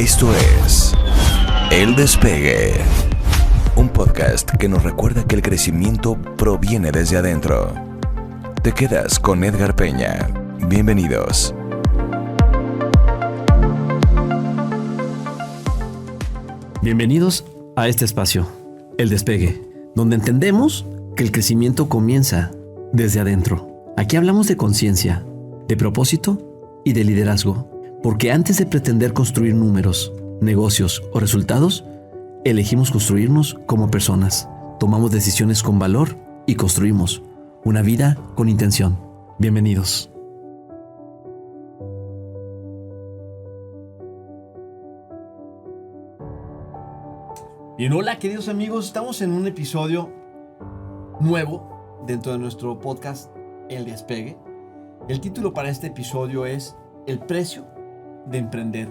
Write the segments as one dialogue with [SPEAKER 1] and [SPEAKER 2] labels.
[SPEAKER 1] Esto es El Despegue, un podcast que nos recuerda que el crecimiento proviene desde adentro. Te quedas con Edgar Peña. Bienvenidos.
[SPEAKER 2] Bienvenidos a este espacio, El Despegue, donde entendemos que el crecimiento comienza desde adentro. Aquí hablamos de conciencia, de propósito y de liderazgo, porque antes de pretender construir números, negocios o resultados, elegimos construirnos como personas, tomamos decisiones con valor y construimos una vida con intención. Bienvenidos. Bien, hola queridos amigos, estamos en un episodio nuevo dentro de nuestro podcast El Despegue. El título para este episodio es El precio de emprender.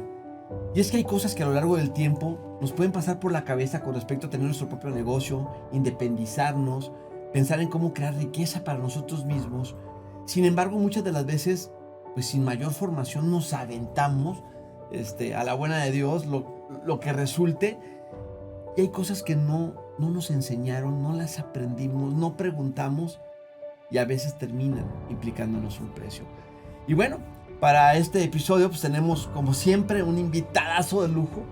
[SPEAKER 2] Y es que hay cosas que a lo largo del tiempo nos pueden pasar por la cabeza con respecto a tener nuestro propio negocio, independizarnos, pensar en cómo crear riqueza para nosotros mismos. Sin embargo, muchas de las veces, pues sin mayor formación nos aventamos a la buena de Dios, lo que resulte. Y hay cosas que no nos enseñaron, no las aprendimos, no preguntamos y a veces terminan implicándonos un precio. Y bueno, para este episodio pues tenemos como siempre un invitadazo de lujo,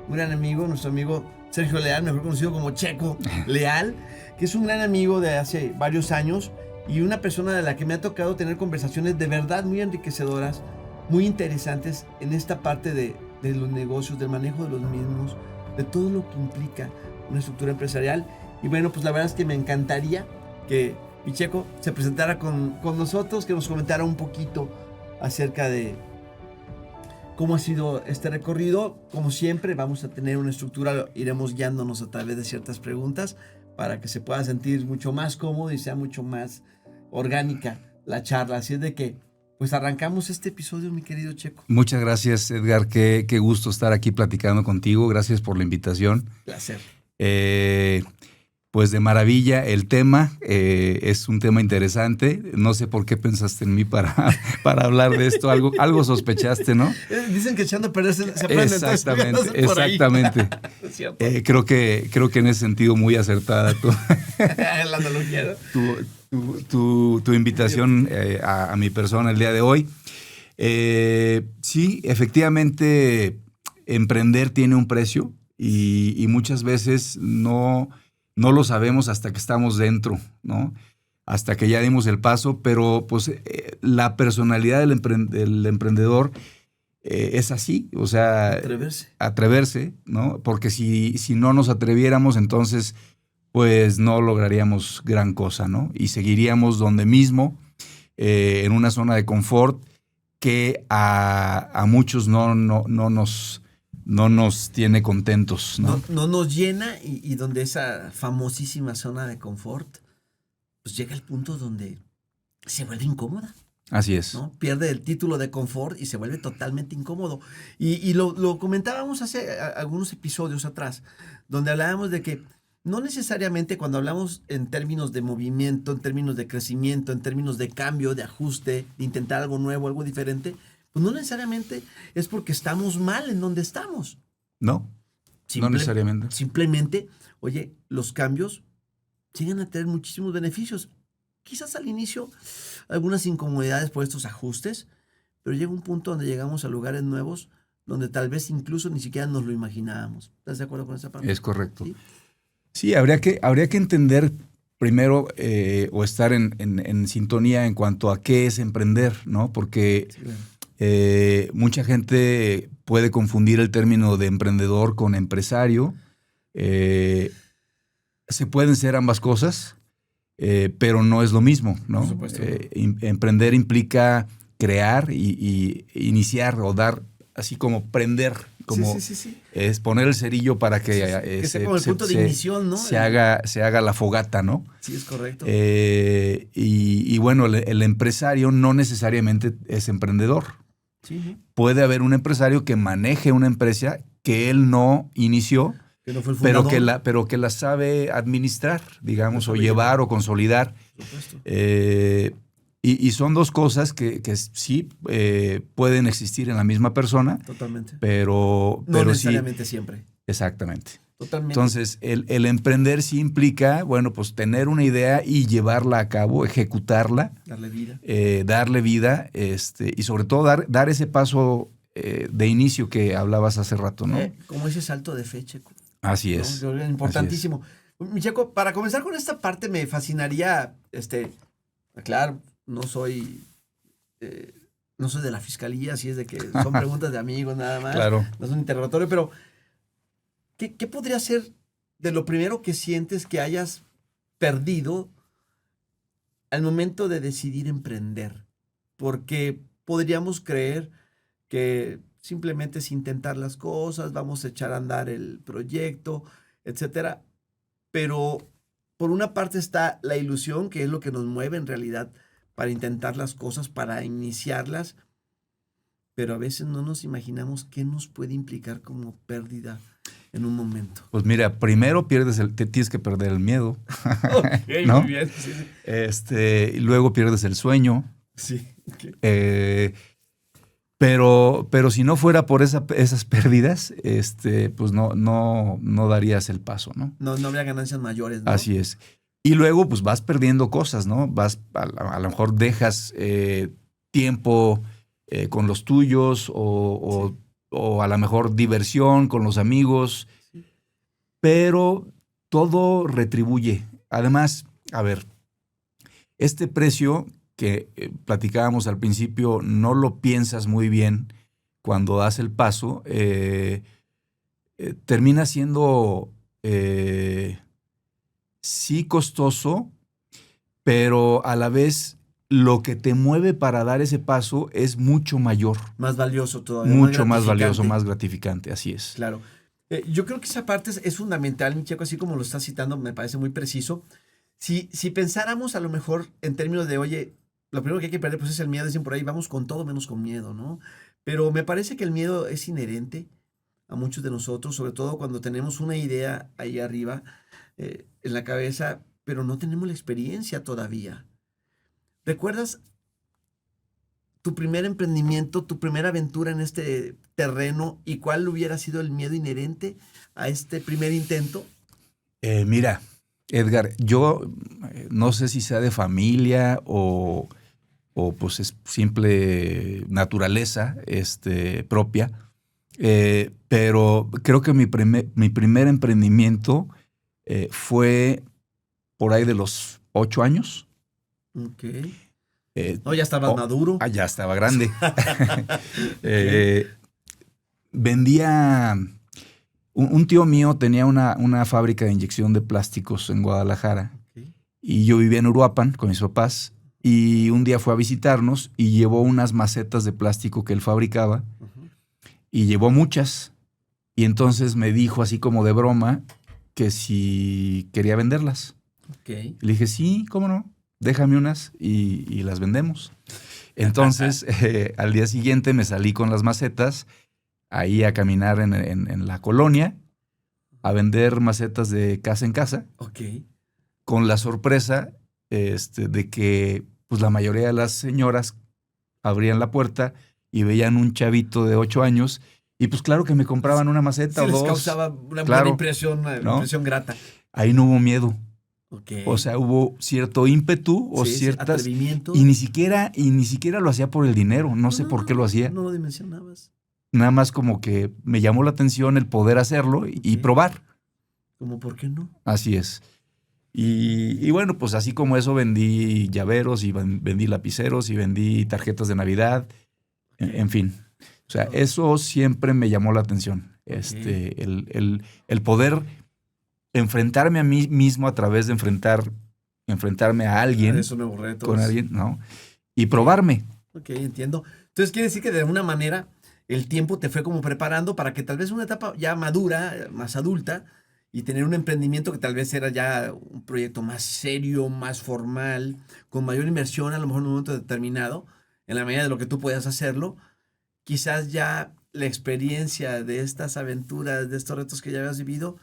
[SPEAKER 2] un gran amigo, nuestro amigo Sergio Leal, mejor conocido como Checo Leal, que es un gran amigo de hace varios años y una persona de la que me ha tocado tener conversaciones de verdad muy enriquecedoras, muy interesantes en esta parte de los negocios, del manejo de los mismos, de todo lo que implica una estructura empresarial. Y bueno, pues la verdad es que me encantaría que mi Checo se presentara con nosotros, que nos comentara un poquito acerca de cómo ha sido este recorrido. Como siempre, vamos a tener una estructura, iremos guiándonos a través de ciertas preguntas para que se pueda sentir mucho más cómodo y sea mucho más orgánica la charla. Así es de que pues arrancamos este episodio, mi querido Checo.
[SPEAKER 3] Muchas gracias, Edgar. Qué gusto estar aquí platicando contigo. Gracias por la invitación.
[SPEAKER 2] Placer.
[SPEAKER 3] Pues de maravilla el tema. Es un tema interesante. No sé por qué pensaste en mí para hablar de esto. Algo sospechaste, ¿no?
[SPEAKER 2] Dicen que echando a perder se aprende.
[SPEAKER 3] Exactamente. Creo que en ese sentido muy acertada
[SPEAKER 2] la analogía, ¿no?
[SPEAKER 3] Tu invitación a mi persona el día de hoy. Sí, efectivamente, emprender tiene un precio y muchas veces no lo sabemos hasta que estamos dentro, ¿no? Hasta que ya dimos el paso, pero pues la personalidad del emprendedor es así, o sea, atreverse, ¿no? Porque si no nos atreviéramos, entonces pues no lograríamos gran cosa, ¿no? Y seguiríamos donde mismo, en una zona de confort que a muchos no nos tiene contentos, ¿no?
[SPEAKER 2] No nos llena y donde esa famosísima zona de confort, pues llega el punto donde se vuelve incómoda.
[SPEAKER 3] Así es.
[SPEAKER 2] ¿No? Pierde el título de confort y se vuelve totalmente incómodo. Y lo comentábamos hace algunos episodios atrás, donde hablábamos de que no necesariamente cuando hablamos en términos de movimiento, en términos de crecimiento, en términos de cambio, de ajuste, de intentar algo nuevo, algo diferente, pues no necesariamente es porque estamos mal en donde estamos.
[SPEAKER 3] No necesariamente.
[SPEAKER 2] Simplemente, oye, los cambios llegan a tener muchísimos beneficios. Quizás al inicio algunas incomodidades por estos ajustes, pero llega un punto donde llegamos a lugares nuevos donde tal vez incluso ni siquiera nos lo imaginábamos. ¿Estás de acuerdo con esa parte?
[SPEAKER 3] Es correcto.
[SPEAKER 2] ¿Sí?
[SPEAKER 3] Sí, habría que entender primero o estar en sintonía en cuanto a qué es emprender, ¿no? Porque sí, claro. Mucha gente puede confundir el término de emprendedor con empresario. Se pueden ser ambas cosas, pero no es lo mismo, ¿no?
[SPEAKER 2] Por supuesto.
[SPEAKER 3] Emprender implica crear y iniciar o dar, así como prender. Como
[SPEAKER 2] sí.
[SPEAKER 3] Es poner el cerillo para que,
[SPEAKER 2] que sea como el punto de ignición, ¿no?
[SPEAKER 3] Se haga la fogata, ¿no?
[SPEAKER 2] Sí, es correcto.
[SPEAKER 3] Y bueno, el empresario no necesariamente es emprendedor.
[SPEAKER 2] Sí.
[SPEAKER 3] Puede haber un empresario que maneje una empresa que él no inició,
[SPEAKER 2] que no fue el fundador,
[SPEAKER 3] pero que la sabe administrar, digamos, o llevar o consolidar.
[SPEAKER 2] Por supuesto.
[SPEAKER 3] Y son dos cosas que sí pueden existir en la misma persona.
[SPEAKER 2] Totalmente.
[SPEAKER 3] Pero
[SPEAKER 2] No
[SPEAKER 3] sí,
[SPEAKER 2] necesariamente siempre.
[SPEAKER 3] exactamente.
[SPEAKER 2] Totalmente.
[SPEAKER 3] Entonces, el emprender sí implica, bueno, pues tener una idea y llevarla a cabo, ejecutarla.
[SPEAKER 2] Darle vida.
[SPEAKER 3] Y sobre todo dar ese paso de inicio que hablabas hace rato, ¿no?
[SPEAKER 2] Como ese salto de fe, Checo.
[SPEAKER 3] Así es.
[SPEAKER 2] ¿No? Importantísimo. Mi Checo, para comenzar con esta parte me fascinaría, claro, no soy de la fiscalía, así es de que son preguntas de amigos nada más.
[SPEAKER 3] Claro.
[SPEAKER 2] No es un interrogatorio, pero ¿qué podría ser de lo primero que sientes que hayas perdido al momento de decidir emprender? Porque podríamos creer que simplemente es intentar las cosas, vamos a echar a andar el proyecto, etcétera. Pero por una parte está la ilusión, que es lo que nos mueve en realidad para intentar las cosas, para iniciarlas, pero a veces no nos imaginamos qué nos puede implicar como pérdida en un momento.
[SPEAKER 3] Pues mira, primero te tienes que perder el miedo.
[SPEAKER 2] Okay,
[SPEAKER 3] ¿no?
[SPEAKER 2] Muy bien. Sí.
[SPEAKER 3] Y luego pierdes el sueño.
[SPEAKER 2] Sí. Okay.
[SPEAKER 3] Pero si no fuera por esas pérdidas, pues no darías el paso, ¿no?
[SPEAKER 2] No habría ganancias mayores, ¿no?
[SPEAKER 3] Así es. Y luego, pues vas perdiendo cosas, ¿no? A lo mejor dejas tiempo con los tuyos o a lo mejor diversión con los amigos, sí. Pero todo retribuye. Además, a ver, este precio que platicábamos al principio, no lo piensas muy bien cuando das el paso, termina siendo sí costoso, pero a la vez lo que te mueve para dar ese paso es mucho mayor.
[SPEAKER 2] Más valioso todavía.
[SPEAKER 3] Mucho más valioso, más gratificante, así es.
[SPEAKER 2] Claro. Yo creo que esa parte es fundamental, mi Checo, así como lo estás citando, me parece muy preciso. Si pensáramos a lo mejor en términos de, oye, lo primero que hay que perder pues es el miedo, dicen por ahí, vamos con todo menos con miedo, ¿no? Pero me parece que el miedo es inherente a muchos de nosotros, sobre todo cuando tenemos una idea ahí arriba en la cabeza, pero no tenemos la experiencia todavía. ¿Recuerdas tu primer emprendimiento, tu primera aventura en este terreno y cuál hubiera sido el miedo inherente a este primer intento?
[SPEAKER 3] Mira, Edgar, yo no sé si sea de familia o pues es simple naturaleza propia, pero creo que mi primer emprendimiento fue por ahí de los 8 años.
[SPEAKER 2] Ok. No, ya estabas maduro.
[SPEAKER 3] Ya estaba grande. Vendía... Un tío mío tenía una fábrica de inyección de plásticos en Guadalajara. Okay. Y yo vivía en Uruapan con mis papás. Y un día fue a visitarnos y llevó unas macetas de plástico que él fabricaba. Uh-huh. Y llevó muchas. Y entonces me dijo así como de broma que si quería venderlas. Okay. Le dije, sí, ¿cómo no? Déjame unas y las vendemos. Entonces, al día siguiente me salí con las macetas ahí a caminar en la colonia, a vender macetas de casa en casa.
[SPEAKER 2] Okay.
[SPEAKER 3] Con la sorpresa de que pues, la mayoría de las señoras abrían la puerta y veían un chavito de 8 años y pues claro que me compraban una maceta o dos.
[SPEAKER 2] Les causaba una buena impresión, una impresión grata.
[SPEAKER 3] Ahí no hubo miedo.
[SPEAKER 2] Okay.
[SPEAKER 3] O sea, hubo cierto ímpetu o ciertas...
[SPEAKER 2] atrevimiento.
[SPEAKER 3] Y ni siquiera lo hacía por el dinero. No sé por qué lo hacía.
[SPEAKER 2] No lo dimensionabas.
[SPEAKER 3] Nada más como que me llamó la atención el poder hacerlo y probar.
[SPEAKER 2] ¿Cómo por qué no?
[SPEAKER 3] Así es. Y bueno, pues así como eso vendí llaveros y vendí lapiceros y vendí tarjetas de Navidad. En fin. O sea, eso siempre me llamó la atención. Okay. El poder enfrentarme a mí mismo a través de enfrentarme a alguien.
[SPEAKER 2] Esos nuevos retos.
[SPEAKER 3] Con alguien, ¿no? Y probarme.
[SPEAKER 2] Ok, entiendo. Entonces quiere decir que de alguna manera el tiempo te fue como preparando para que tal vez una etapa ya madura, más adulta, y tener un emprendimiento que tal vez era ya un proyecto más serio, más formal, con mayor inversión a lo mejor en un momento determinado, en la medida de lo que tú puedas hacerlo, quizás ya la experiencia de estas aventuras, de estos retos que ya habías vivido,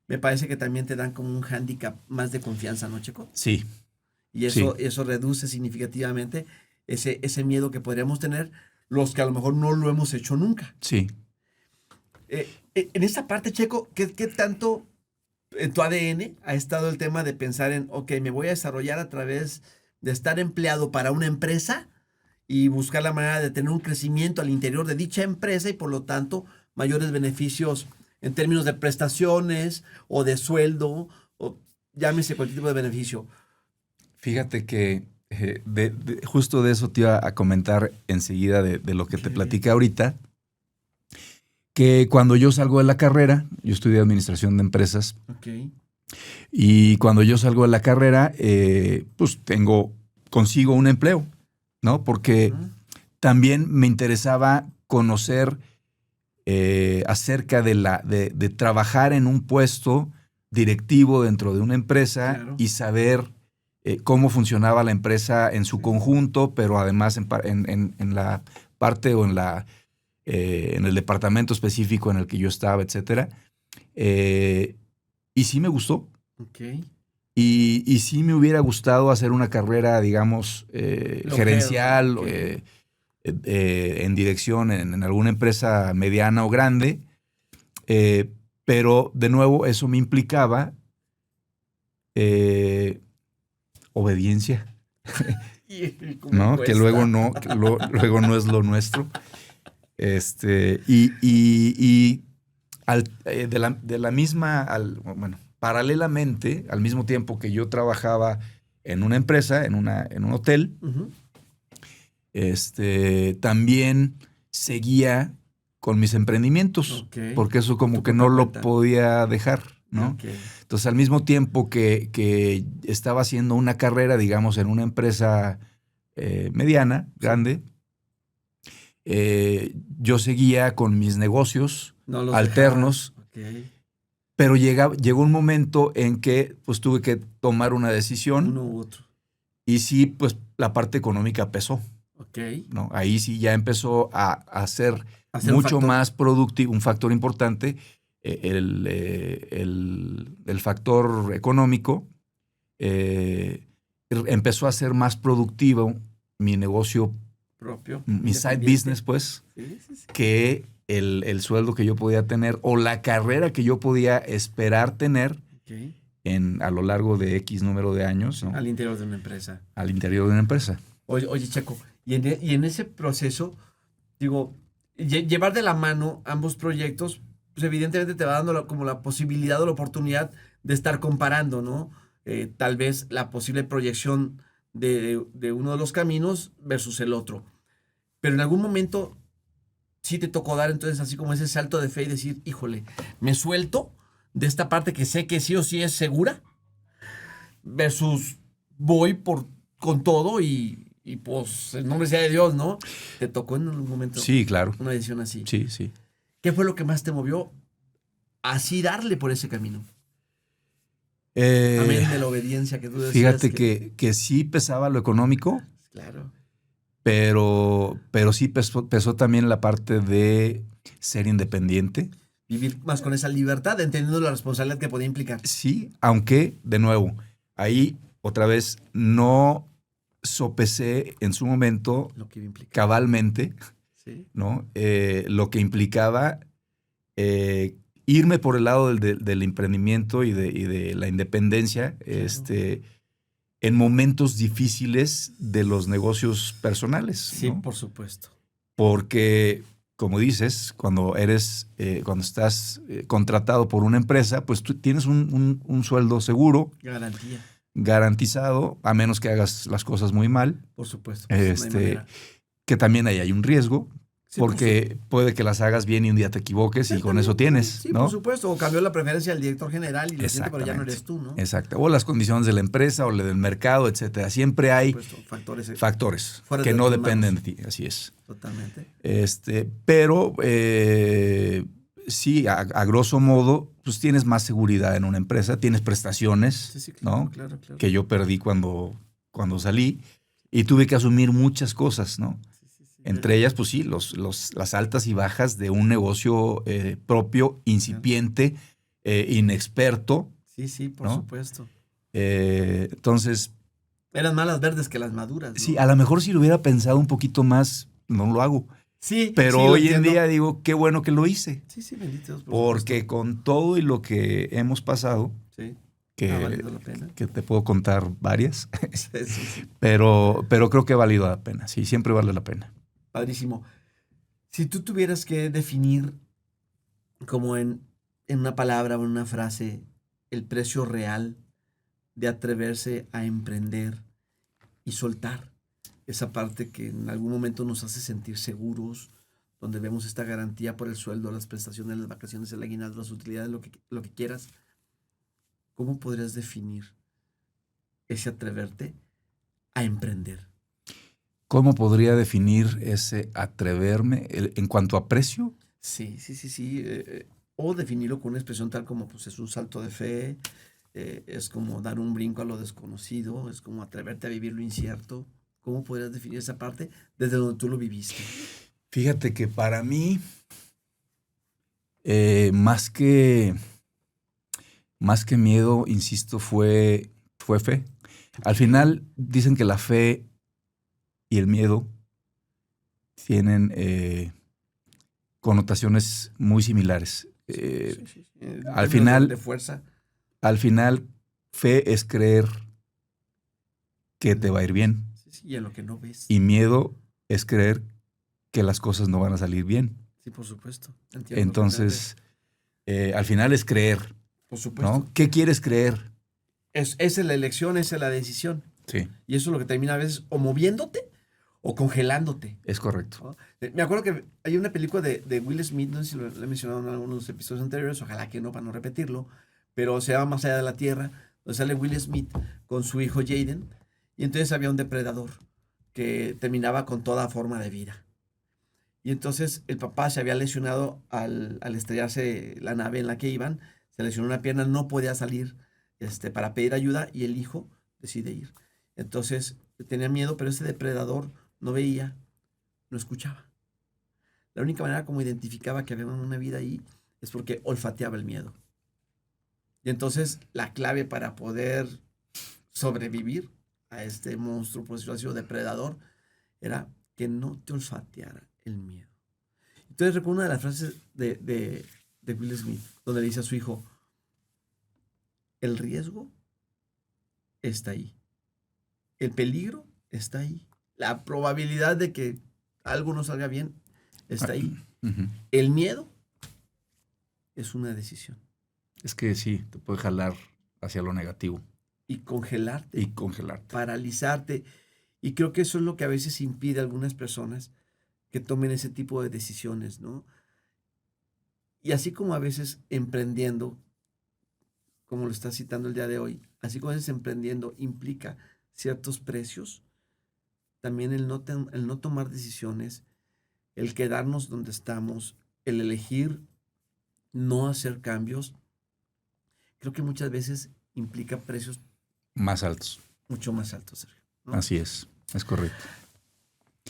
[SPEAKER 2] me parece que también te dan como un hándicap más de confianza, ¿no, Checo?
[SPEAKER 3] Sí.
[SPEAKER 2] Y eso reduce significativamente ese miedo que podríamos tener los que a lo mejor no lo hemos hecho nunca.
[SPEAKER 3] Sí.
[SPEAKER 2] En esta parte, Checo, ¿qué tanto en tu ADN ha estado el tema de pensar en, ok, me voy a desarrollar a través de estar empleado para una empresa y buscar la manera de tener un crecimiento al interior de dicha empresa y por lo tanto mayores beneficios en términos de prestaciones o de sueldo o llámese cualquier tipo de beneficio?
[SPEAKER 3] Fíjate que justo de eso te iba a comentar enseguida de lo que te platiqué ahorita, que cuando yo salgo de la carrera, yo estudié administración de empresas, y cuando yo salgo de la carrera, pues consigo un empleo, ¿no? Porque también me interesaba conocer acerca de trabajar en un puesto directivo dentro de una empresa, claro, y saber cómo funcionaba la empresa en su conjunto, pero además en la parte o en el departamento específico en el que yo estaba, etcétera. Y sí me gustó.
[SPEAKER 2] Okay.
[SPEAKER 3] Y sí me hubiera gustado hacer una carrera, digamos, gerencial, okay, en dirección en alguna empresa mediana o grande. Pero, de nuevo, eso me implicaba obediencia. ¿No? Que luego no es lo nuestro. Paralelamente, al mismo tiempo que yo trabajaba en una empresa, en un hotel, también seguía con mis emprendimientos, okay, porque eso como que no lo podía dejar, ¿no? Okay. Entonces, al mismo tiempo que estaba haciendo una carrera, digamos, en una empresa mediana, grande, yo seguía con mis negocios alternos, okay, pero llegó un momento en que pues tuve que tomar una decisión.
[SPEAKER 2] Uno u otro.
[SPEAKER 3] Y sí, pues la parte económica pesó.
[SPEAKER 2] Okay.
[SPEAKER 3] ¿No? Ahí sí ya empezó a ser mucho más productivo, un factor importante, el factor económico. Empezó a ser más productivo mi negocio
[SPEAKER 2] propio,
[SPEAKER 3] mi side business, pues, sí. Que el sueldo que yo podía tener o la carrera que yo podía esperar tener, okay, a lo largo de X número de años, ¿no?
[SPEAKER 2] Al interior de una empresa.
[SPEAKER 3] Al interior de una empresa.
[SPEAKER 2] Oye Checo, y en ese proceso, digo, llevar de la mano ambos proyectos, pues evidentemente te va dando como la posibilidad o la oportunidad de estar comparando, ¿no? Tal vez la posible proyección de uno de los caminos versus el otro. Pero en algún momento sí te tocó dar entonces así como ese salto de fe y decir, híjole, me suelto de esta parte que sé que sí o sí es segura versus voy con todo y pues el nombre sea de Dios, ¿no? ¿Te tocó en algún momento?
[SPEAKER 3] Sí, claro.
[SPEAKER 2] Una decisión así.
[SPEAKER 3] Sí.
[SPEAKER 2] ¿Qué fue lo que más te movió así darle por ese camino? Amén de la obediencia que tú decías.
[SPEAKER 3] Fíjate que sí pesaba lo económico.
[SPEAKER 2] Claro.
[SPEAKER 3] Pero sí pesó también la parte de ser independiente.
[SPEAKER 2] Vivir más con esa libertad, entendiendo la responsabilidad que podía implicar.
[SPEAKER 3] Sí, aunque, de nuevo, ahí otra vez no sopesé en su momento
[SPEAKER 2] lo que iba a implicar
[SPEAKER 3] cabalmente,
[SPEAKER 2] ¿sí?
[SPEAKER 3] ¿no? Lo que implicaba irme por el lado del emprendimiento y de la independencia, claro, en momentos difíciles de los negocios personales.
[SPEAKER 2] Sí,
[SPEAKER 3] ¿no?
[SPEAKER 2] Por supuesto.
[SPEAKER 3] Porque, como dices, cuando estás contratado por una empresa, pues tú tienes un sueldo seguro.
[SPEAKER 2] Garantía.
[SPEAKER 3] Garantizado, a menos que hagas las cosas muy mal.
[SPEAKER 2] Por supuesto. Pues, no hay manera.
[SPEAKER 3] Que también ahí hay un riesgo.
[SPEAKER 2] Sí,
[SPEAKER 3] porque puede que las hagas bien y un día te equivoques y con eso tienes,
[SPEAKER 2] sí,
[SPEAKER 3] ¿no?
[SPEAKER 2] por supuesto. O cambió la preferencia del director general y lo siento, pero ya no eres tú, ¿no?
[SPEAKER 3] Exacto. O las condiciones de la empresa o del mercado, etcétera. Siempre hay factores que no dependen de ti. Así es.
[SPEAKER 2] Totalmente.
[SPEAKER 3] Pero sí, a grosso modo, pues tienes más seguridad en una empresa, tienes prestaciones,
[SPEAKER 2] sí, claro,
[SPEAKER 3] ¿no?
[SPEAKER 2] Claro.
[SPEAKER 3] Que yo perdí cuando salí y tuve que asumir muchas cosas, ¿no? Entre ellas, pues sí, las altas y bajas de un negocio propio, incipiente, inexperto.
[SPEAKER 2] Sí, por
[SPEAKER 3] ¿no?
[SPEAKER 2] supuesto.
[SPEAKER 3] Entonces...
[SPEAKER 2] Eran más las verdes que las maduras, ¿no?
[SPEAKER 3] Sí, a lo mejor si lo hubiera pensado un poquito más, no lo hago.
[SPEAKER 2] Sí,
[SPEAKER 3] Pero
[SPEAKER 2] sí, lo
[SPEAKER 3] hoy en
[SPEAKER 2] entiendo.
[SPEAKER 3] día digo, qué bueno que lo hice.
[SPEAKER 2] Sí, sí, bendito Dios. Por
[SPEAKER 3] Porque
[SPEAKER 2] supuesto.
[SPEAKER 3] con todo y lo que hemos pasado,
[SPEAKER 2] Sí, ha
[SPEAKER 3] que,
[SPEAKER 2] valido la pena.
[SPEAKER 3] que te puedo contar varias,
[SPEAKER 2] Sí, sí, sí.
[SPEAKER 3] pero creo que ha valido la pena. Sí, siempre vale la pena.
[SPEAKER 2] Padrísimo. Si tú tuvieras que definir como en una palabra o en una frase el precio real de atreverse a emprender y soltar esa parte que en algún momento nos hace sentir seguros, donde vemos esta garantía por el sueldo, las prestaciones, las vacaciones, el aguinaldo, las utilidades, lo que quieras, ¿cómo podrías definir ese atreverte a emprender?
[SPEAKER 3] ¿Cómo podría definir ese atreverme en cuanto a precio?
[SPEAKER 2] Sí, sí, sí, sí. O definirlo con una expresión tal como pues es un salto de fe, es como dar un brinco a lo desconocido, es como atreverte a vivir lo incierto. ¿Cómo podrías definir esa parte desde donde tú lo viviste?
[SPEAKER 3] Fíjate que para mí, más que miedo, insisto, fue fe. Al final dicen que la fe y el miedo tienen connotaciones muy similares.
[SPEAKER 2] Sí, sí, sí. En
[SPEAKER 3] Al
[SPEAKER 2] términos de
[SPEAKER 3] final,
[SPEAKER 2] fuerza.
[SPEAKER 3] al final, fe es creer que te va a ir bien
[SPEAKER 2] Sí, sí, y en lo que no ves.
[SPEAKER 3] y miedo es creer que las cosas no van a salir bien.
[SPEAKER 2] Sí, por supuesto. Entiendo
[SPEAKER 3] Entonces, al final es creer,
[SPEAKER 2] perfectamente. Por supuesto.
[SPEAKER 3] ¿no? ¿Qué quieres creer?
[SPEAKER 2] Esa es la elección, esa es la decisión.
[SPEAKER 3] Sí,
[SPEAKER 2] Y eso es lo que termina a veces o moviéndote o congelándote.
[SPEAKER 3] es correcto.
[SPEAKER 2] ¿No? Me acuerdo que hay una película de Will Smith, no sé si lo he mencionado en algunos episodios anteriores, ojalá que no, para no repetirlo, pero se llama Más allá de la Tierra, donde sale Will Smith con su hijo Jaden, y entonces había un depredador que terminaba con toda forma de vida. Y entonces el papá se había lesionado al estrellarse la nave en la que iban, se lesionó una pierna, no podía salir para pedir ayuda y el hijo decide ir. Entonces tenía miedo, pero ese depredador no veía, no escuchaba. La única manera como identificaba que había una vida ahí es porque olfateaba el miedo. Y entonces la clave para poder sobrevivir a este monstruo, por decirlo así, o depredador, era que no te olfateara el miedo. Entonces recuerdo una de las frases de Will Smith, donde le dice a su hijo, el riesgo está ahí, el peligro está ahí, la probabilidad de que algo no salga bien está ahí.
[SPEAKER 3] Uh-huh.
[SPEAKER 2] El miedo es una decisión.
[SPEAKER 3] Es que sí, te puede jalar hacia lo negativo.
[SPEAKER 2] Y congelarte.
[SPEAKER 3] Y congelarte.
[SPEAKER 2] Paralizarte. Y creo que eso es lo que a veces impide a algunas personas que tomen ese tipo de decisiones, ¿no? Y así como a veces emprendiendo, como lo está citando el día de hoy, así como a veces emprendiendo implica ciertos precios, también el no tomar decisiones, el quedarnos donde estamos, el elegir no hacer cambios, creo que muchas veces implica precios
[SPEAKER 3] más altos.
[SPEAKER 2] Mucho más altos, Sergio, ¿no?
[SPEAKER 3] Así es correcto.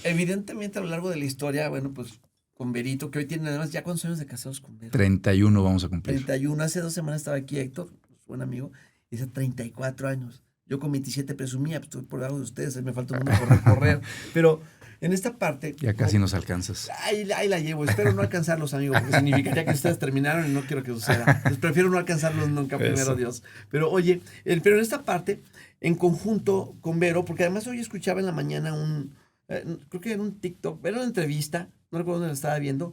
[SPEAKER 2] Evidentemente a lo largo de la historia, bueno, pues con Berito, que hoy tiene además ya cuántos años de casados con Berito.
[SPEAKER 3] 31 vamos a cumplir.
[SPEAKER 2] 31, hace 2 semanas estaba aquí Héctor, buen amigo, y dice 34 años. Yo con 27 presumía, pues estoy por debajo de ustedes, me falta un mundo por recorrer. Pero en esta parte...
[SPEAKER 3] Ya casi nos alcanzas.
[SPEAKER 2] Ahí la llevo, espero no alcanzarlos, amigos, porque significaría que ustedes terminaron y no quiero que suceda. Pues prefiero no alcanzarlos nunca, primero Dios. Pero oye, pero en esta parte, en conjunto con Vero, porque además hoy escuchaba en la mañana creo que era un TikTok, era una entrevista, no recuerdo dónde la estaba viendo,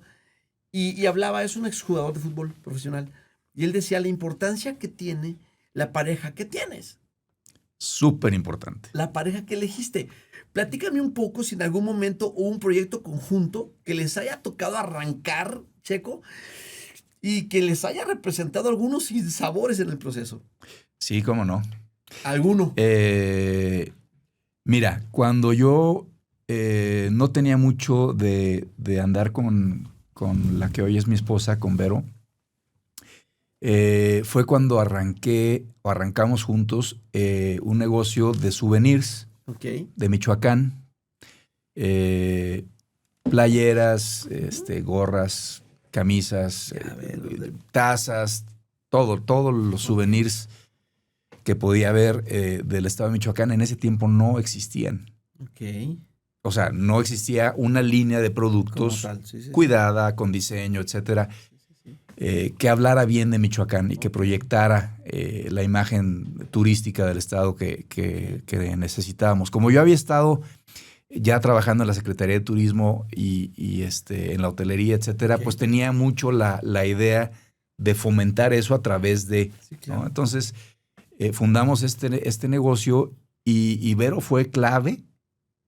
[SPEAKER 2] y hablaba, es un exjugador de fútbol profesional, y él decía la importancia que tiene la pareja que tienes.
[SPEAKER 3] Súper importante.
[SPEAKER 2] La pareja que elegiste. Platícame un poco si en algún momento hubo un proyecto conjunto que les haya tocado arrancar, Checo, y que les haya representado algunos sinsabores en el proceso.
[SPEAKER 3] Sí, cómo no.
[SPEAKER 2] ¿Alguno?
[SPEAKER 3] Mira, cuando yo no tenía mucho de andar con la que hoy es mi esposa, con Vero, fue cuando arrancamos juntos un negocio de souvenirs de Michoacán, playeras, gorras, camisas, tazas, todos los souvenirs que podía haber del estado de Michoacán en ese tiempo no existían.
[SPEAKER 2] Ok.
[SPEAKER 3] O sea, no existía una línea de productos
[SPEAKER 2] Como tal, sí.
[SPEAKER 3] cuidada, con diseño, etcétera, que hablara bien de Michoacán y que proyectara la imagen turística del estado que necesitábamos. Como yo había estado ya trabajando en la Secretaría de Turismo y en la hotelería, etcétera, pues tenía mucho la idea de fomentar eso a través de...
[SPEAKER 2] Sí, claro.
[SPEAKER 3] ¿no? Entonces, fundamos este negocio y Vero fue clave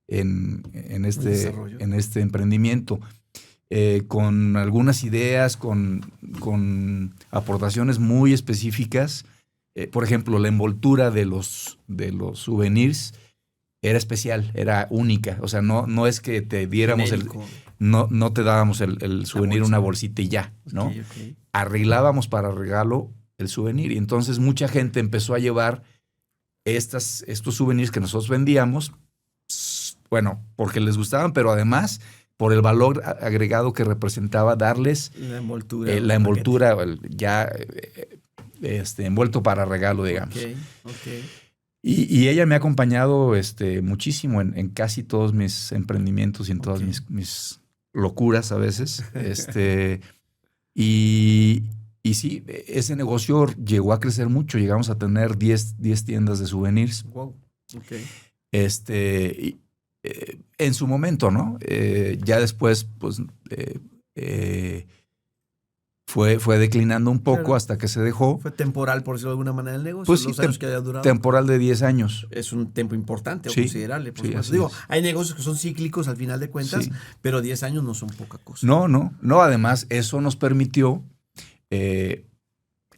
[SPEAKER 3] en este emprendimiento, con algunas ideas, con aportaciones muy específicas. Por ejemplo, la envoltura de los souvenirs era especial, era única. O sea, no es que te diéramos no te dábamos el souvenir, una bolsita y ya, ¿no?
[SPEAKER 2] Okay.
[SPEAKER 3] Arreglábamos para regalo el souvenir. Y entonces mucha gente empezó a llevar estos souvenirs que nosotros vendíamos, bueno, porque les gustaban, pero además por el valor agregado que representaba darles
[SPEAKER 2] la envoltura,
[SPEAKER 3] ya envuelto para regalo, digamos.
[SPEAKER 2] Okay.
[SPEAKER 3] Y ella me ha acompañado muchísimo en casi todos mis emprendimientos y en todas mis locuras a veces. Y sí, ese negocio llegó a crecer mucho. Llegamos a tener 10 tiendas de souvenirs.
[SPEAKER 2] Wow. Okay.
[SPEAKER 3] En su momento, ¿no? Ya después, pues, fue declinando un poco, claro, hasta que se dejó.
[SPEAKER 2] Fue temporal, por decirlo de alguna manera, el negocio.
[SPEAKER 3] Pues sí,
[SPEAKER 2] los años que haya durado.
[SPEAKER 3] Temporal de 10 años.
[SPEAKER 2] Es un tiempo importante o
[SPEAKER 3] sí,
[SPEAKER 2] considerable. Por
[SPEAKER 3] sí,
[SPEAKER 2] digo, hay negocios que son cíclicos al final de cuentas, sí, pero 10 años no son poca cosa.
[SPEAKER 3] No. Además, eso nos permitió que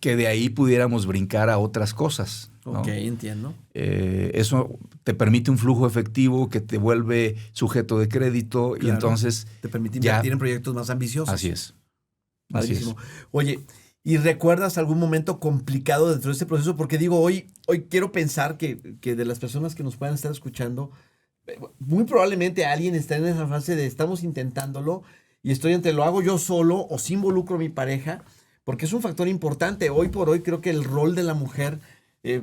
[SPEAKER 3] de ahí pudiéramos brincar a otras cosas, ¿no?
[SPEAKER 2] Ok, entiendo.
[SPEAKER 3] Eso te permite un flujo efectivo que te vuelve sujeto de crédito, claro, y entonces
[SPEAKER 2] te permite invertir en proyectos más ambiciosos.
[SPEAKER 3] Así es.
[SPEAKER 2] Padrísimo. Oye, ¿y recuerdas algún momento complicado dentro de este proceso? Porque digo, hoy quiero pensar que de las personas que nos puedan estar escuchando, muy probablemente alguien está en esa fase de estamos intentándolo y estoy entre lo hago yo solo o si involucro a mi pareja, porque es un factor importante. Hoy por hoy creo que el rol de la mujer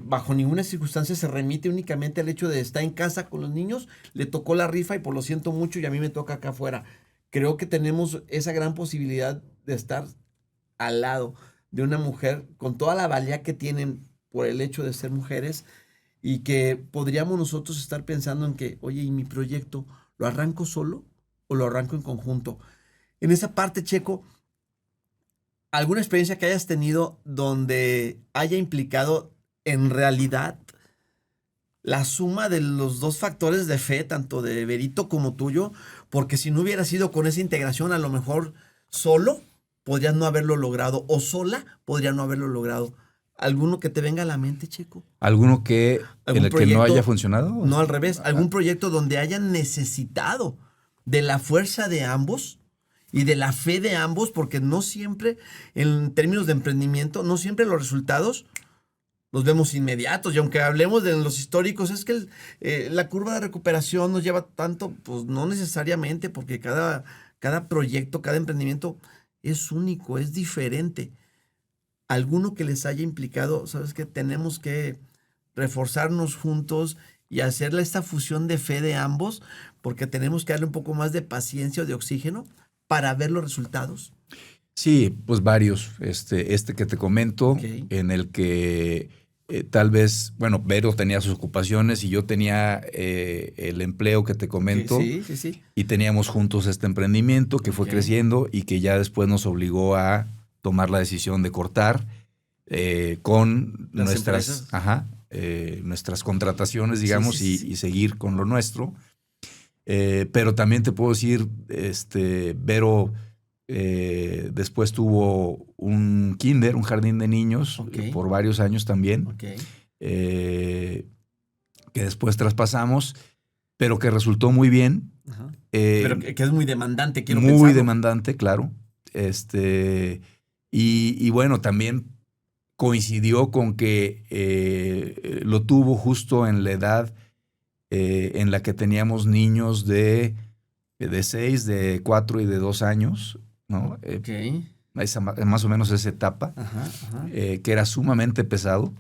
[SPEAKER 2] bajo ninguna circunstancia se remite únicamente al hecho de estar en casa con los niños, le tocó la rifa y pues lo siento mucho y a mí me toca acá afuera. Creo que tenemos esa gran posibilidad de estar al lado de una mujer con toda la valía que tienen por el hecho de ser mujeres y que podríamos nosotros estar pensando en que, oye, ¿y mi proyecto lo arranco solo o lo arranco en conjunto? En esa parte, Checo, ¿alguna experiencia que hayas tenido donde haya implicado en realidad la suma de los dos factores de fe, tanto de Verito como tuyo? Porque si no hubiera sido con esa integración, a lo mejor solo podrías no haberlo logrado o sola podría no haberlo logrado. ¿Alguno que te venga a la mente, Checo?
[SPEAKER 3] ¿Alguno que en el que no haya funcionado?
[SPEAKER 2] No, al revés. ¿Algún proyecto donde hayan necesitado de la fuerza de ambos y de la fe de ambos? Porque no siempre, en términos de emprendimiento, no siempre los resultados los vemos inmediatos. Y aunque hablemos de los históricos, es que la curva de recuperación nos lleva tanto, pues no necesariamente, porque cada proyecto, cada emprendimiento es único, es diferente. Alguno que les haya implicado, ¿sabes qué? Tenemos que reforzarnos juntos y hacerle esta fusión de fe de ambos, porque tenemos que darle un poco más de paciencia o de oxígeno para ver los resultados.
[SPEAKER 3] Sí, pues varios. Este que te comento, en el que tal vez, bueno, Vero tenía sus ocupaciones y yo tenía el empleo que te comento.
[SPEAKER 2] Sí.
[SPEAKER 3] Y teníamos juntos este emprendimiento que fue creciendo y que ya después nos obligó a tomar la decisión de cortar con nuestras contrataciones, digamos, sí. Y seguir con lo nuestro. Pero también te puedo decir, Vero después tuvo un kinder, un jardín de niños, por varios años también, que después traspasamos, pero que resultó muy bien.
[SPEAKER 2] Pero que es muy demandante, quiero
[SPEAKER 3] muy
[SPEAKER 2] pensarlo.
[SPEAKER 3] demandante, claro. Y bueno, también coincidió con que lo tuvo justo en la edad en la que teníamos niños de 6, de 4 y de 2 años, ¿no? Más o menos esa etapa, que era sumamente pesado.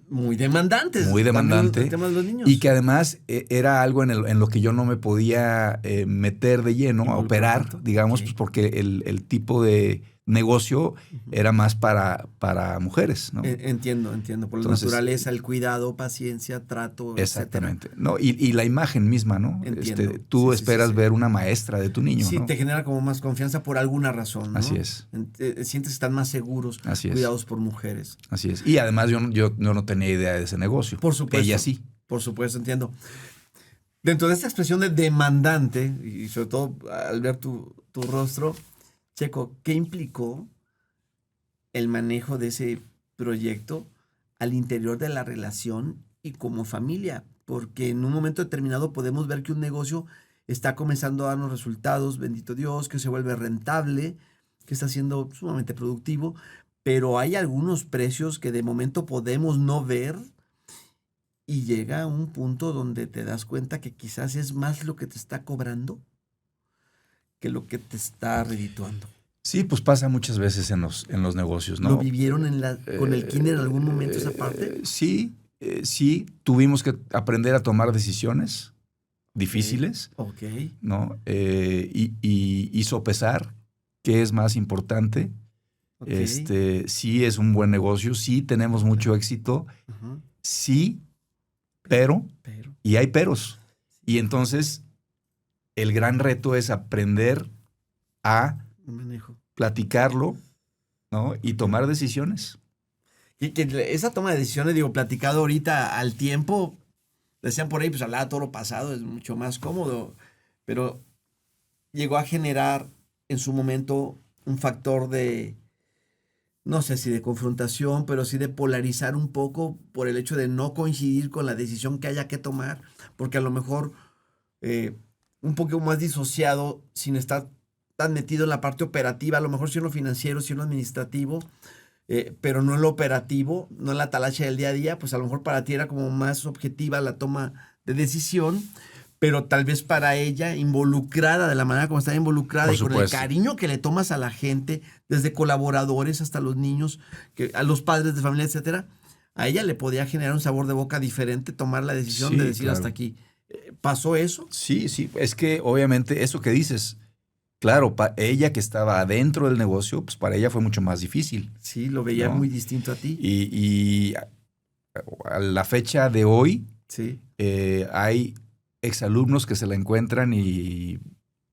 [SPEAKER 2] Muy demandantes.
[SPEAKER 3] Muy demandante.
[SPEAKER 2] El tema de los niños.
[SPEAKER 3] Y que además era algo en lo que yo no me podía meter de lleno, a operar, digamos,
[SPEAKER 2] Okay.
[SPEAKER 3] pues porque el tipo de negocio era más para mujeres, ¿no?
[SPEAKER 2] Entiendo. Por la
[SPEAKER 3] Entonces,
[SPEAKER 2] naturaleza, el cuidado, paciencia, trato,
[SPEAKER 3] exactamente. No, y la imagen misma, ¿no?
[SPEAKER 2] Entiendo.
[SPEAKER 3] Tú
[SPEAKER 2] Sí, sí,
[SPEAKER 3] esperas
[SPEAKER 2] sí.
[SPEAKER 3] ver una maestra de tu niño,
[SPEAKER 2] Sí,
[SPEAKER 3] ¿no?
[SPEAKER 2] te genera como más confianza por alguna razón, ¿no?
[SPEAKER 3] Así es.
[SPEAKER 2] Sientes que están más seguros,
[SPEAKER 3] Así es.
[SPEAKER 2] cuidados por mujeres.
[SPEAKER 3] Así es. Y además yo no tenía idea de ese negocio.
[SPEAKER 2] Por supuesto.
[SPEAKER 3] Ella sí.
[SPEAKER 2] Por supuesto, entiendo. Dentro de esta expresión de demandante, y sobre todo al ver tu rostro, Checo, ¿qué implicó el manejo de ese proyecto al interior de la relación y como familia? Porque en un momento determinado podemos ver que un negocio está comenzando a darnos resultados, bendito Dios, que se vuelve rentable, que está siendo sumamente productivo, pero hay algunos precios que de momento podemos no ver y llega a un punto donde te das cuenta que quizás es más lo que te está cobrando que lo que te está redituando.
[SPEAKER 3] Sí, pues pasa muchas veces en los negocios, ¿no?
[SPEAKER 2] ¿Lo vivieron con el kinder en algún momento esa parte?
[SPEAKER 3] Sí, tuvimos que aprender a tomar decisiones difíciles,
[SPEAKER 2] Ok.
[SPEAKER 3] ¿no? Y sopesar qué es más importante.
[SPEAKER 2] Ok.
[SPEAKER 3] Sí es un buen negocio, sí tenemos mucho éxito,
[SPEAKER 2] Ajá.
[SPEAKER 3] sí, pero,
[SPEAKER 2] Pero.
[SPEAKER 3] y hay peros. Y entonces el gran reto es aprender a
[SPEAKER 2] Manejo.
[SPEAKER 3] platicarlo, ¿no? Y tomar decisiones.
[SPEAKER 2] Y que esa toma de decisiones, digo, platicado ahorita al tiempo, decían por ahí, pues hablaba todo lo pasado, es mucho más cómodo, pero llegó a generar en su momento un factor de, no sé si de confrontación, pero sí de polarizar un poco por el hecho de no coincidir con la decisión que haya que tomar, porque a lo mejor un poco más disociado, sin estar tan metido en la parte operativa, a lo mejor sí en lo financiero, sí en lo administrativo, pero no en lo operativo, no en la talacha del día a día, pues a lo mejor para ti era como más objetiva la toma de decisión, pero tal vez para ella, involucrada de la manera como está involucrada
[SPEAKER 3] Por
[SPEAKER 2] y con el
[SPEAKER 3] supuesto.
[SPEAKER 2] cariño que le tomas a la gente, desde colaboradores hasta los niños, a los padres de familia, etcétera, a ella le podía generar un sabor de boca diferente tomar la decisión
[SPEAKER 3] Sí,
[SPEAKER 2] de decir
[SPEAKER 3] claro.
[SPEAKER 2] hasta aquí. ¿Pasó eso?
[SPEAKER 3] Sí, es que obviamente eso que dices, claro, ella que estaba adentro del negocio, pues para ella fue mucho más difícil.
[SPEAKER 2] Sí, lo veía
[SPEAKER 3] ¿No?
[SPEAKER 2] muy distinto a ti.
[SPEAKER 3] Y a la fecha de hoy
[SPEAKER 2] Sí.
[SPEAKER 3] hay exalumnos que se la encuentran y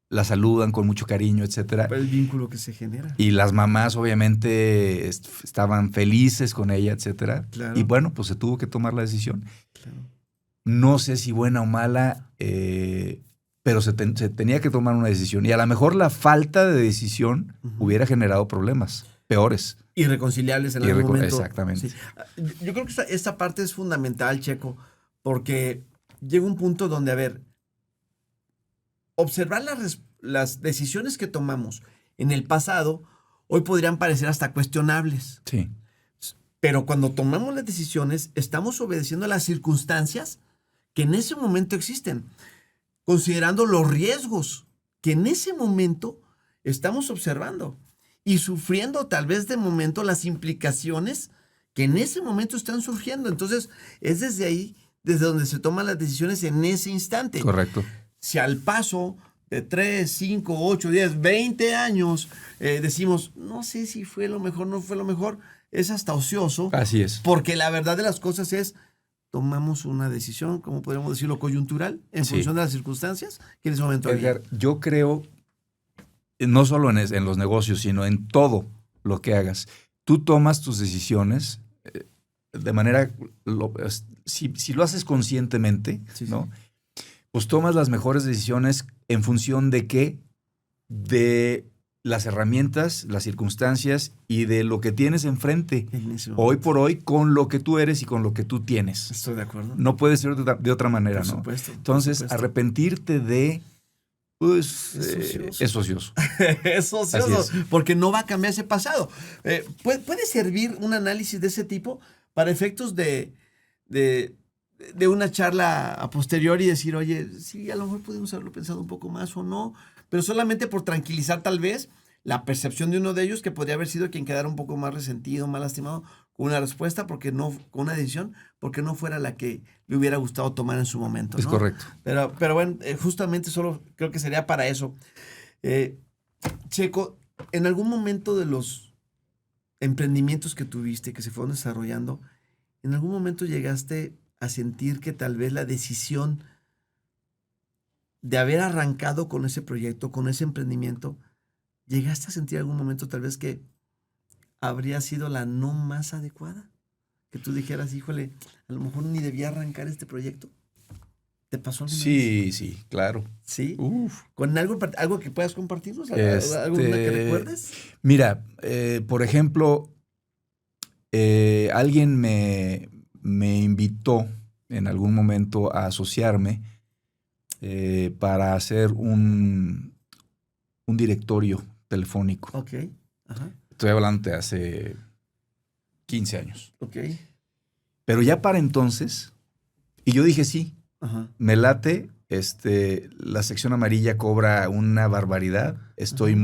[SPEAKER 3] la saludan con mucho cariño, etcétera.
[SPEAKER 2] El vínculo que se genera.
[SPEAKER 3] Y las mamás obviamente estaban felices con ella, etcétera.
[SPEAKER 2] Claro.
[SPEAKER 3] Y bueno, pues se tuvo que tomar la decisión.
[SPEAKER 2] Claro.
[SPEAKER 3] No sé si buena o mala, pero se tenía que tomar una decisión. Y a lo mejor la falta de decisión hubiera generado problemas peores.
[SPEAKER 2] Irreconciliables en algún momento.
[SPEAKER 3] Exactamente.
[SPEAKER 2] Sí. Yo creo que esta parte es fundamental, Checo, porque llega un punto donde, a ver, observar las decisiones que tomamos en el pasado, hoy podrían parecer hasta cuestionables.
[SPEAKER 3] Sí.
[SPEAKER 2] Pero cuando tomamos las decisiones, estamos obedeciendo a las circunstancias que en ese momento existen, considerando los riesgos que en ese momento estamos observando y sufriendo tal vez de momento las implicaciones que en ese momento están surgiendo. Entonces, es desde ahí, desde donde se toman las decisiones en ese instante.
[SPEAKER 3] Correcto.
[SPEAKER 2] Si al paso de 3, 5, 8, 10, 20 años decimos, no sé si fue lo mejor, no fue lo mejor, es hasta ocioso.
[SPEAKER 3] Así es.
[SPEAKER 2] Porque la verdad de las cosas es, tomamos una decisión, como podríamos decirlo, coyuntural, en función de las circunstancias que en ese momento había.
[SPEAKER 3] Edgar, yo creo, no solo en los negocios, sino en todo lo que hagas, tú tomas tus decisiones de manera, si lo haces conscientemente,
[SPEAKER 2] Sí,
[SPEAKER 3] ¿no? Pues tomas las mejores decisiones en función de qué, de las herramientas, las circunstancias y de lo que tienes enfrente hoy por hoy con lo que tú eres y con lo que tú tienes.
[SPEAKER 2] Estoy de acuerdo.
[SPEAKER 3] No puede ser de otra manera,
[SPEAKER 2] Por
[SPEAKER 3] ¿no?
[SPEAKER 2] supuesto,
[SPEAKER 3] Entonces,
[SPEAKER 2] por supuesto.
[SPEAKER 3] arrepentirte de, pues, es ocioso.
[SPEAKER 2] Es ocioso,
[SPEAKER 3] Así es.
[SPEAKER 2] porque no va a cambiar ese pasado. ¿Puede servir un análisis de ese tipo para efectos de una charla a posteriori y decir, oye, sí, a lo mejor pudimos haberlo pensado un poco más o no, pero solamente por tranquilizar tal vez la percepción de uno de ellos, que podría haber sido quien quedara un poco más resentido, más lastimado, con una respuesta, con una decisión, porque no fuera la que le hubiera gustado tomar en su momento, ¿no?
[SPEAKER 3] Es correcto.
[SPEAKER 2] Pero bueno, justamente solo creo que sería para eso. Checo, en algún momento de los emprendimientos que tuviste, que se fueron desarrollando, ¿en algún momento llegaste a sentir que tal vez la decisión de haber arrancado con ese proyecto, con ese emprendimiento, llegaste a sentir algún momento tal vez que habría sido la no más adecuada? Que tú dijeras, híjole, a lo mejor ni debía arrancar este proyecto. ¿Te pasó alguna vez?
[SPEAKER 3] Sí, claro.
[SPEAKER 2] ¿Sí?
[SPEAKER 3] Uf.
[SPEAKER 2] ¿Con algo que puedas compartirnos? ¿Alguna que recuerdes?
[SPEAKER 3] Mira, por ejemplo, alguien me invitó en algún momento a asociarme para hacer un directorio telefónico.
[SPEAKER 2] Ok. Ajá.
[SPEAKER 3] Estoy hablando de hace 15 años.
[SPEAKER 2] Ok.
[SPEAKER 3] Pero ya para entonces, y yo dije sí,
[SPEAKER 2] Ajá.
[SPEAKER 3] me late, la sección amarilla cobra una barbaridad, estoy
[SPEAKER 2] Ajá.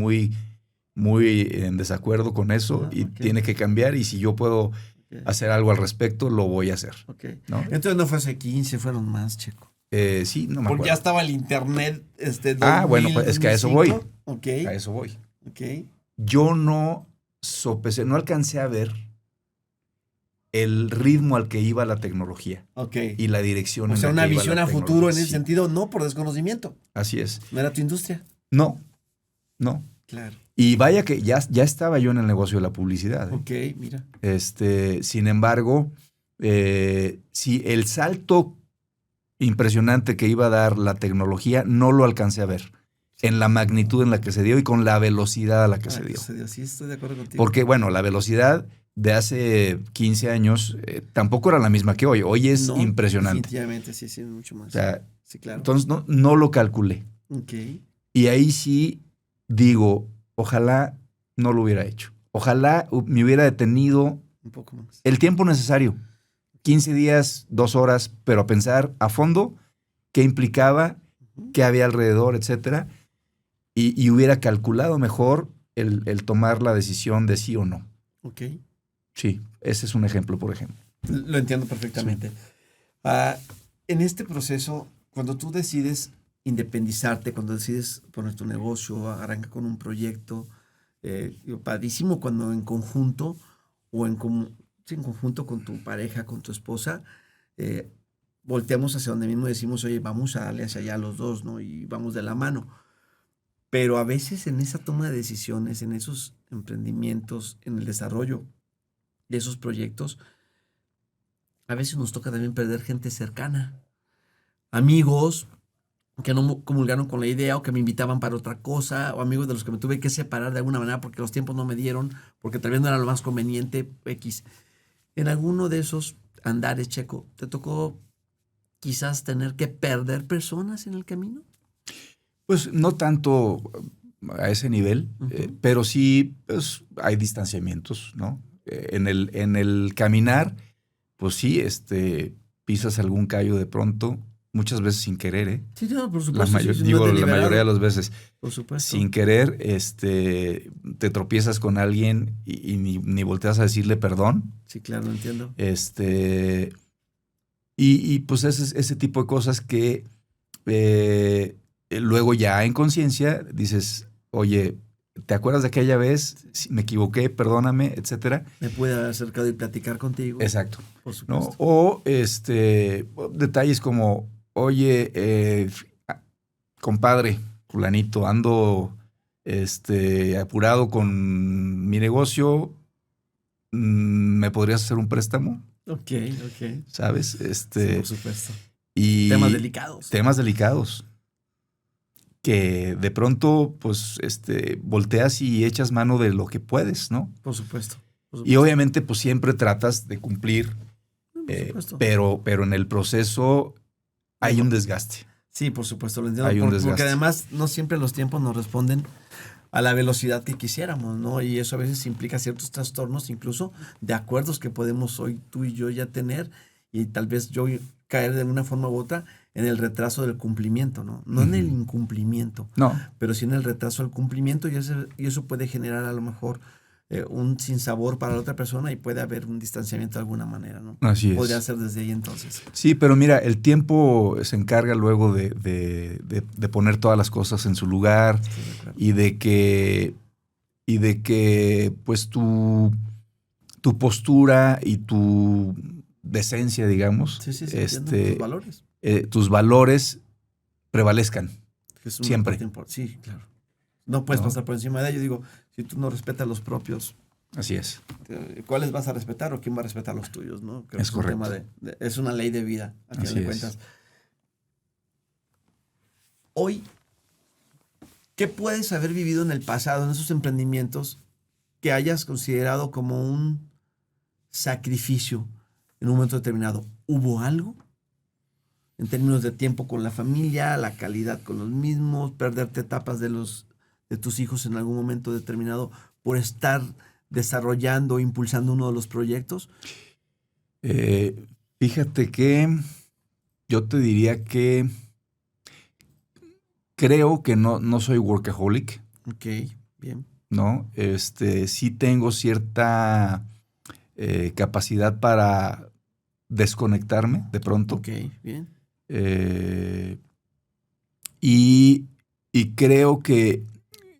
[SPEAKER 3] muy en desacuerdo con eso
[SPEAKER 2] Ajá,
[SPEAKER 3] y
[SPEAKER 2] ok.
[SPEAKER 3] tiene que cambiar, y si yo puedo
[SPEAKER 2] Ok.
[SPEAKER 3] hacer algo al respecto, lo voy a hacer.
[SPEAKER 2] Ok.
[SPEAKER 3] ¿No?
[SPEAKER 2] Entonces no fue hace 15, fueron más, Checo.
[SPEAKER 3] Sí, no me
[SPEAKER 2] Porque
[SPEAKER 3] acuerdo.
[SPEAKER 2] ya estaba el internet, 2000,
[SPEAKER 3] Bueno, pues es que a eso voy.
[SPEAKER 2] 2005. Ok.
[SPEAKER 3] A eso voy.
[SPEAKER 2] Ok.
[SPEAKER 3] Yo no sopesé, no alcancé a ver el ritmo al que iba la tecnología
[SPEAKER 2] Ok.
[SPEAKER 3] y la dirección
[SPEAKER 2] O sea,
[SPEAKER 3] en la
[SPEAKER 2] una
[SPEAKER 3] que iba
[SPEAKER 2] visión
[SPEAKER 3] la
[SPEAKER 2] a futuro en ese
[SPEAKER 3] tecnología. Sí,
[SPEAKER 2] sentido, no por desconocimiento.
[SPEAKER 3] así es.
[SPEAKER 2] No era tu industria.
[SPEAKER 3] No.
[SPEAKER 2] Claro.
[SPEAKER 3] Y vaya que ya estaba yo en el negocio de la publicidad.
[SPEAKER 2] Ok, mira.
[SPEAKER 3] Sin embargo, sí, el salto impresionante que iba a dar la tecnología no lo alcancé a ver en la magnitud en la que se dio y con la velocidad a la que se dio.
[SPEAKER 2] Sí, estoy de acuerdo contigo.
[SPEAKER 3] Porque, bueno, la velocidad de hace 15 años tampoco era la misma que hoy. Hoy es
[SPEAKER 2] No,
[SPEAKER 3] impresionante.
[SPEAKER 2] Definitivamente, sí, mucho más.
[SPEAKER 3] O sea,
[SPEAKER 2] sí, claro.
[SPEAKER 3] entonces no lo calculé.
[SPEAKER 2] Ok.
[SPEAKER 3] Y ahí sí digo, ojalá no lo hubiera hecho. Ojalá me hubiera detenido
[SPEAKER 2] Un poco más.
[SPEAKER 3] el tiempo necesario. 15 días, 2 horas, pero a pensar a fondo qué implicaba, qué había alrededor, etcétera. Y hubiera calculado mejor el tomar la decisión de sí o no.
[SPEAKER 2] Ok.
[SPEAKER 3] Sí, ese es un ejemplo, por ejemplo.
[SPEAKER 2] Lo entiendo perfectamente. Sí. En este proceso, cuando tú decides independizarte, cuando decides poner tu negocio, arranca con un proyecto, padrísimo cuando en conjunto o en conjunto con tu pareja, con tu esposa, volteamos hacia donde mismo y decimos, oye, vamos a darle hacia allá los dos, ¿no? Y vamos de la mano. Pero a veces en esa toma de decisiones, en esos emprendimientos, en el desarrollo de esos proyectos, a veces nos toca también perder gente cercana. Amigos que no comulgaron con la idea o que me invitaban para otra cosa, o amigos de los que me tuve que separar de alguna manera porque los tiempos no me dieron, porque tal vez no era lo más conveniente, X. En alguno de esos andares, Checo, ¿te tocó quizás tener que perder personas en el camino?
[SPEAKER 3] Pues no tanto a ese nivel, pero sí pues, hay distanciamientos, ¿no? En el caminar, pues sí, pisas algún callo de pronto, muchas veces sin querer, ¿eh?
[SPEAKER 2] Sí, no, por supuesto.
[SPEAKER 3] La mayoría de las veces.
[SPEAKER 2] Por supuesto.
[SPEAKER 3] Sin querer, te tropiezas con alguien y ni volteas a decirle perdón.
[SPEAKER 2] Sí, claro, entiendo.
[SPEAKER 3] Y pues ese tipo de cosas que luego ya en conciencia dices, oye, ¿te acuerdas de aquella vez? Me equivoqué, perdóname, etcétera.
[SPEAKER 2] Me pude haber acercado y platicar contigo.
[SPEAKER 3] Exacto.
[SPEAKER 2] Por supuesto.
[SPEAKER 3] ¿No? O detalles como, oye, compadre, fulanito, ando apurado con mi negocio, ¿me podrías hacer un préstamo?
[SPEAKER 2] Ok.
[SPEAKER 3] ¿Sabes?
[SPEAKER 2] Sí, por supuesto.
[SPEAKER 3] Y
[SPEAKER 2] temas delicados.
[SPEAKER 3] Temas delicados. Que de pronto, pues, volteas y echas mano de lo que puedes, ¿no?
[SPEAKER 2] Por supuesto.
[SPEAKER 3] Y obviamente, pues, siempre tratas de cumplir, pero en el proceso hay un desgaste.
[SPEAKER 2] Sí, por supuesto, lo entiendo.
[SPEAKER 3] Hay un desgaste.
[SPEAKER 2] Porque además no siempre los tiempos nos responden a la velocidad que quisiéramos, ¿no? Y eso a veces implica ciertos trastornos, incluso de acuerdos que podemos hoy tú y yo ya tener, y tal vez yo caer de una forma u otra en el retraso del cumplimiento, ¿no? No en el incumplimiento,
[SPEAKER 3] No,
[SPEAKER 2] pero sí en el retraso del cumplimiento, y eso puede generar a lo mejor un sinsabor para la otra persona y puede haber un distanciamiento de alguna manera, ¿no?
[SPEAKER 3] así es.
[SPEAKER 2] Podría ser desde ahí entonces.
[SPEAKER 3] Sí, pero mira, el tiempo se encarga luego de poner todas las cosas en su lugar
[SPEAKER 2] Estoy de acuerdo.
[SPEAKER 3] y de que pues tu postura y tu decencia, digamos,
[SPEAKER 2] Sí, entiendo. Tus valores.
[SPEAKER 3] tus valores prevalezcan.
[SPEAKER 2] Es una
[SPEAKER 3] Siempre.
[SPEAKER 2] parte importante. Sí, claro. No puedes
[SPEAKER 3] ¿No?
[SPEAKER 2] pasar por encima de ellos. Digo, si tú no respetas los propios,
[SPEAKER 3] Así es.
[SPEAKER 2] ¿cuáles vas a respetar o quién va a respetar los tuyos? ¿No? Creo
[SPEAKER 3] Es
[SPEAKER 2] que un tema
[SPEAKER 3] correcto.
[SPEAKER 2] es una ley de vida, a final
[SPEAKER 3] Así
[SPEAKER 2] de
[SPEAKER 3] es.
[SPEAKER 2] cuentas. Hoy, ¿qué puedes haber vivido en el pasado, en esos emprendimientos, que hayas considerado como un sacrificio en un momento determinado? ¿Hubo algo? En términos de tiempo con la familia, la calidad con los mismos, perderte etapas de tus hijos en algún momento determinado por estar desarrollando o impulsando uno de los proyectos.
[SPEAKER 3] Fíjate que yo te diría que creo que no soy workaholic,
[SPEAKER 2] Ok, bien.
[SPEAKER 3] ¿no? Sí tengo cierta capacidad para desconectarme de pronto.
[SPEAKER 2] Ok, bien.
[SPEAKER 3] Y creo que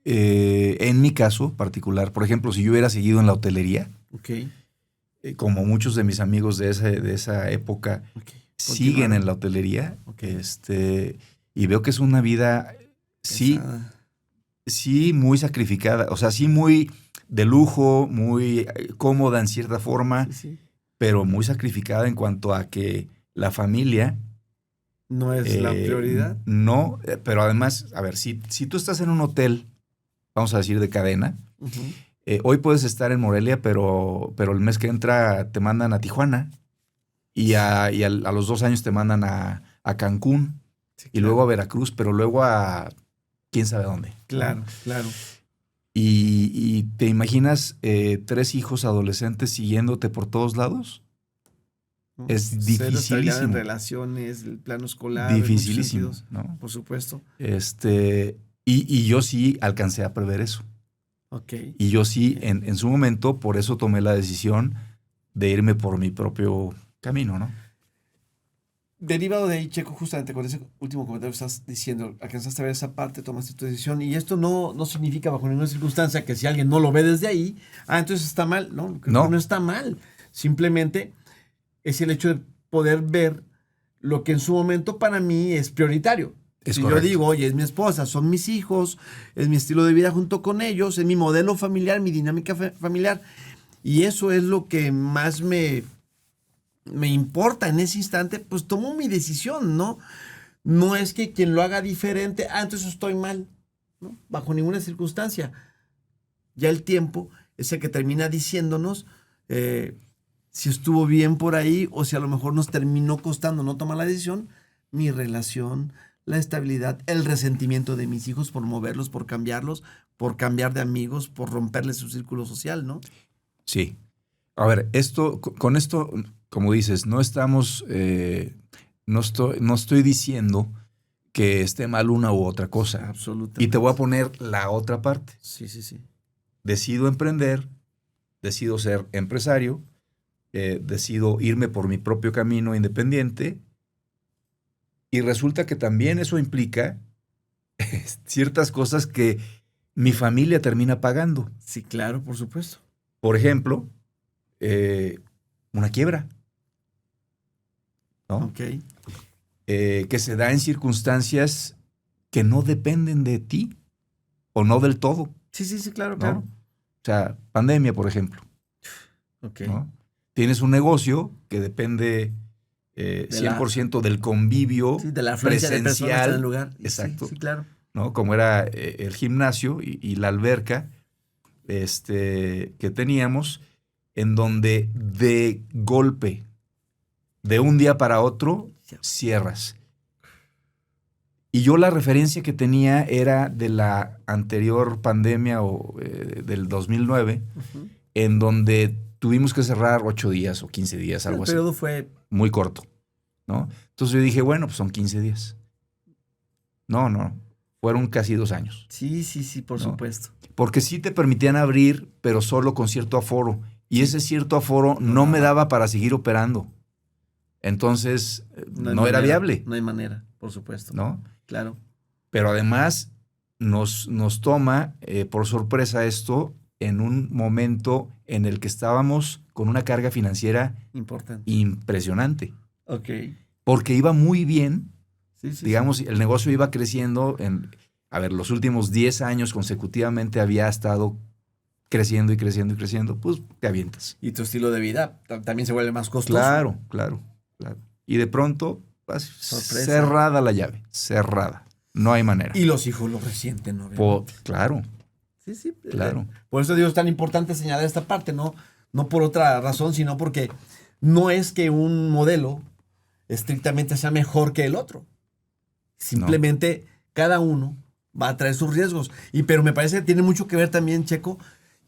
[SPEAKER 3] en mi caso particular, por ejemplo, si yo hubiera seguido en la hotelería,
[SPEAKER 2] Ok,
[SPEAKER 3] como muchos de mis amigos de esa época
[SPEAKER 2] ok.
[SPEAKER 3] siguen
[SPEAKER 2] Continuaron.
[SPEAKER 3] en la hotelería,
[SPEAKER 2] Ok.
[SPEAKER 3] y veo que es una vida, sí,
[SPEAKER 2] Pesada.
[SPEAKER 3] sí, muy sacrificada, o sea, sí muy de lujo, muy cómoda en cierta forma,
[SPEAKER 2] Sí, sí.
[SPEAKER 3] pero muy sacrificada en cuanto a que la familia
[SPEAKER 2] No es la prioridad.
[SPEAKER 3] no, pero además, a ver, si tú estás en un hotel, vamos a decir de cadena,
[SPEAKER 2] Ujú.
[SPEAKER 3] hoy puedes estar en Morelia, pero el mes que entra te mandan a Tijuana y a los 2 años te mandan a Cancún
[SPEAKER 2] Sí,
[SPEAKER 3] y luego a Veracruz, pero luego a quién sabe dónde.
[SPEAKER 2] Claro, claro.
[SPEAKER 3] Y te imaginas 3 hijos adolescentes siguiéndote por todos lados. Es
[SPEAKER 2] Cero estabilidad en
[SPEAKER 3] dificilísimo.
[SPEAKER 2] relaciones, el plano escolar, en muchos
[SPEAKER 3] Dificilísimo,
[SPEAKER 2] sentidos,
[SPEAKER 3] ¿no?
[SPEAKER 2] por supuesto.
[SPEAKER 3] Y yo sí alcancé a prever eso.
[SPEAKER 2] Ok.
[SPEAKER 3] Y yo sí,
[SPEAKER 2] Ok.
[SPEAKER 3] en su momento, por eso tomé la decisión de irme por mi propio camino, ¿no?
[SPEAKER 2] Derivado de ahí, Checo, justamente con ese último comentario que estás diciendo, alcanzaste a ver esa parte, tomaste tu decisión, y esto no significa bajo ninguna circunstancia que si alguien no lo ve desde ahí, entonces está mal. No, creo
[SPEAKER 3] No.
[SPEAKER 2] que no está mal. Simplemente es el hecho de poder ver lo que en su momento para mí es prioritario.
[SPEAKER 3] Es
[SPEAKER 2] Si
[SPEAKER 3] correcto.
[SPEAKER 2] yo digo, oye, es mi esposa, son mis hijos, es mi estilo de vida junto con ellos, es mi modelo familiar, mi dinámica familiar, y eso es lo que más me importa en ese instante, pues tomo mi decisión, ¿no? No es que quien lo haga diferente, entonces estoy mal, ¿no? Bajo ninguna circunstancia. Ya el tiempo es el que termina diciéndonos si estuvo bien por ahí o si a lo mejor nos terminó costando no tomar la decisión, mi relación, la estabilidad, el resentimiento de mis hijos por moverlos, por cambiarlos, por cambiar de amigos, por romperles su círculo social, ¿no?
[SPEAKER 3] Sí. A ver, con esto, como dices, no estamos, no estoy diciendo que esté mal una u otra cosa.
[SPEAKER 2] Absolutamente.
[SPEAKER 3] Y te voy a poner la otra parte.
[SPEAKER 2] Sí, sí, sí.
[SPEAKER 3] Decido emprender, decido ser empresario, decido irme por mi propio camino independiente y resulta que también eso implica ciertas cosas que mi familia termina pagando.
[SPEAKER 2] Sí, claro, por supuesto.
[SPEAKER 3] Por ejemplo, una quiebra, ¿no?
[SPEAKER 2] Ok.
[SPEAKER 3] Que se da en circunstancias que no dependen de ti o no del todo,
[SPEAKER 2] Sí, sí, sí, claro,
[SPEAKER 3] ¿no?
[SPEAKER 2] claro.
[SPEAKER 3] O sea, pandemia, por ejemplo,
[SPEAKER 2] Ok.
[SPEAKER 3] ¿no? Tienes un negocio que depende 100% del convivio
[SPEAKER 2] Sí, de la afluencia de personas en el
[SPEAKER 3] presencial,
[SPEAKER 2] lugar.
[SPEAKER 3] exacto,
[SPEAKER 2] Sí, sí, claro.
[SPEAKER 3] ¿no? Como era el gimnasio y la alberca que teníamos, en donde de golpe, de un día para otro, cierras. Y yo la referencia que tenía era de la anterior pandemia del 2009,
[SPEAKER 2] Ujú.
[SPEAKER 3] en donde tuvimos que cerrar 8 días o 15 días, algo
[SPEAKER 2] El
[SPEAKER 3] así.
[SPEAKER 2] periodo fue
[SPEAKER 3] Muy corto. ¿no? Entonces yo dije, bueno, pues son 15 días. No, fueron casi 2 años.
[SPEAKER 2] Sí, por
[SPEAKER 3] ¿no?
[SPEAKER 2] supuesto.
[SPEAKER 3] Porque sí te permitían abrir, pero solo con cierto aforo. Y ese cierto aforo no me daba para seguir operando. Entonces, no era viable.
[SPEAKER 2] No hay manera, por supuesto.
[SPEAKER 3] ¿No?
[SPEAKER 2] Claro.
[SPEAKER 3] Pero además nos toma por sorpresa esto en un momento en el que estábamos con una carga financiera
[SPEAKER 2] importante,
[SPEAKER 3] impresionante.
[SPEAKER 2] Ok.
[SPEAKER 3] Porque iba muy bien.
[SPEAKER 2] Sí,
[SPEAKER 3] Digamos, el negocio iba creciendo. Los últimos 10 años consecutivamente había estado creciendo y creciendo y creciendo. Pues te avientas.
[SPEAKER 2] Y tu estilo de vida también se vuelve más costoso.
[SPEAKER 3] Claro. Y de pronto,
[SPEAKER 2] sorpresa,
[SPEAKER 3] cerrada la llave. Cerrada. No hay manera.
[SPEAKER 2] Y los hijos lo resienten, ¿no?
[SPEAKER 3] Claro.
[SPEAKER 2] Sí.
[SPEAKER 3] Claro.
[SPEAKER 2] Por eso digo, es tan importante señalar esta parte, ¿no? No por otra razón, sino porque no es que un modelo estrictamente sea mejor que el otro. Simplemente cada uno va a traer sus riesgos. Pero me parece que tiene mucho que ver también, Checo,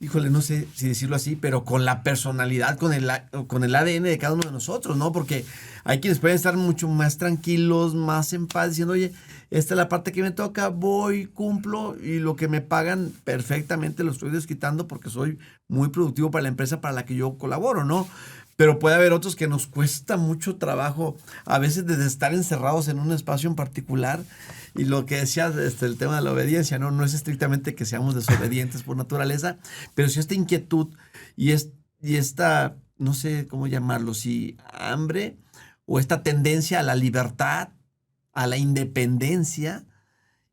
[SPEAKER 2] híjole, no sé si decirlo así, pero con la personalidad, con el ADN de cada uno de nosotros, ¿no? Porque hay quienes pueden estar mucho más tranquilos, más en paz, diciendo, oye, esta es la parte que me toca, voy, cumplo, y lo que me pagan perfectamente lo estoy desquitando porque soy muy productivo para la empresa para la que yo colaboro, ¿no? Pero puede haber otros que nos cuesta mucho trabajo, a veces desde estar encerrados en un espacio en particular. Y lo que decías, el tema de la obediencia, ¿no? No es estrictamente que seamos desobedientes por naturaleza, pero sí esta inquietud y esta, no sé cómo llamarlo, si hambre o esta tendencia a la libertad, a la independencia,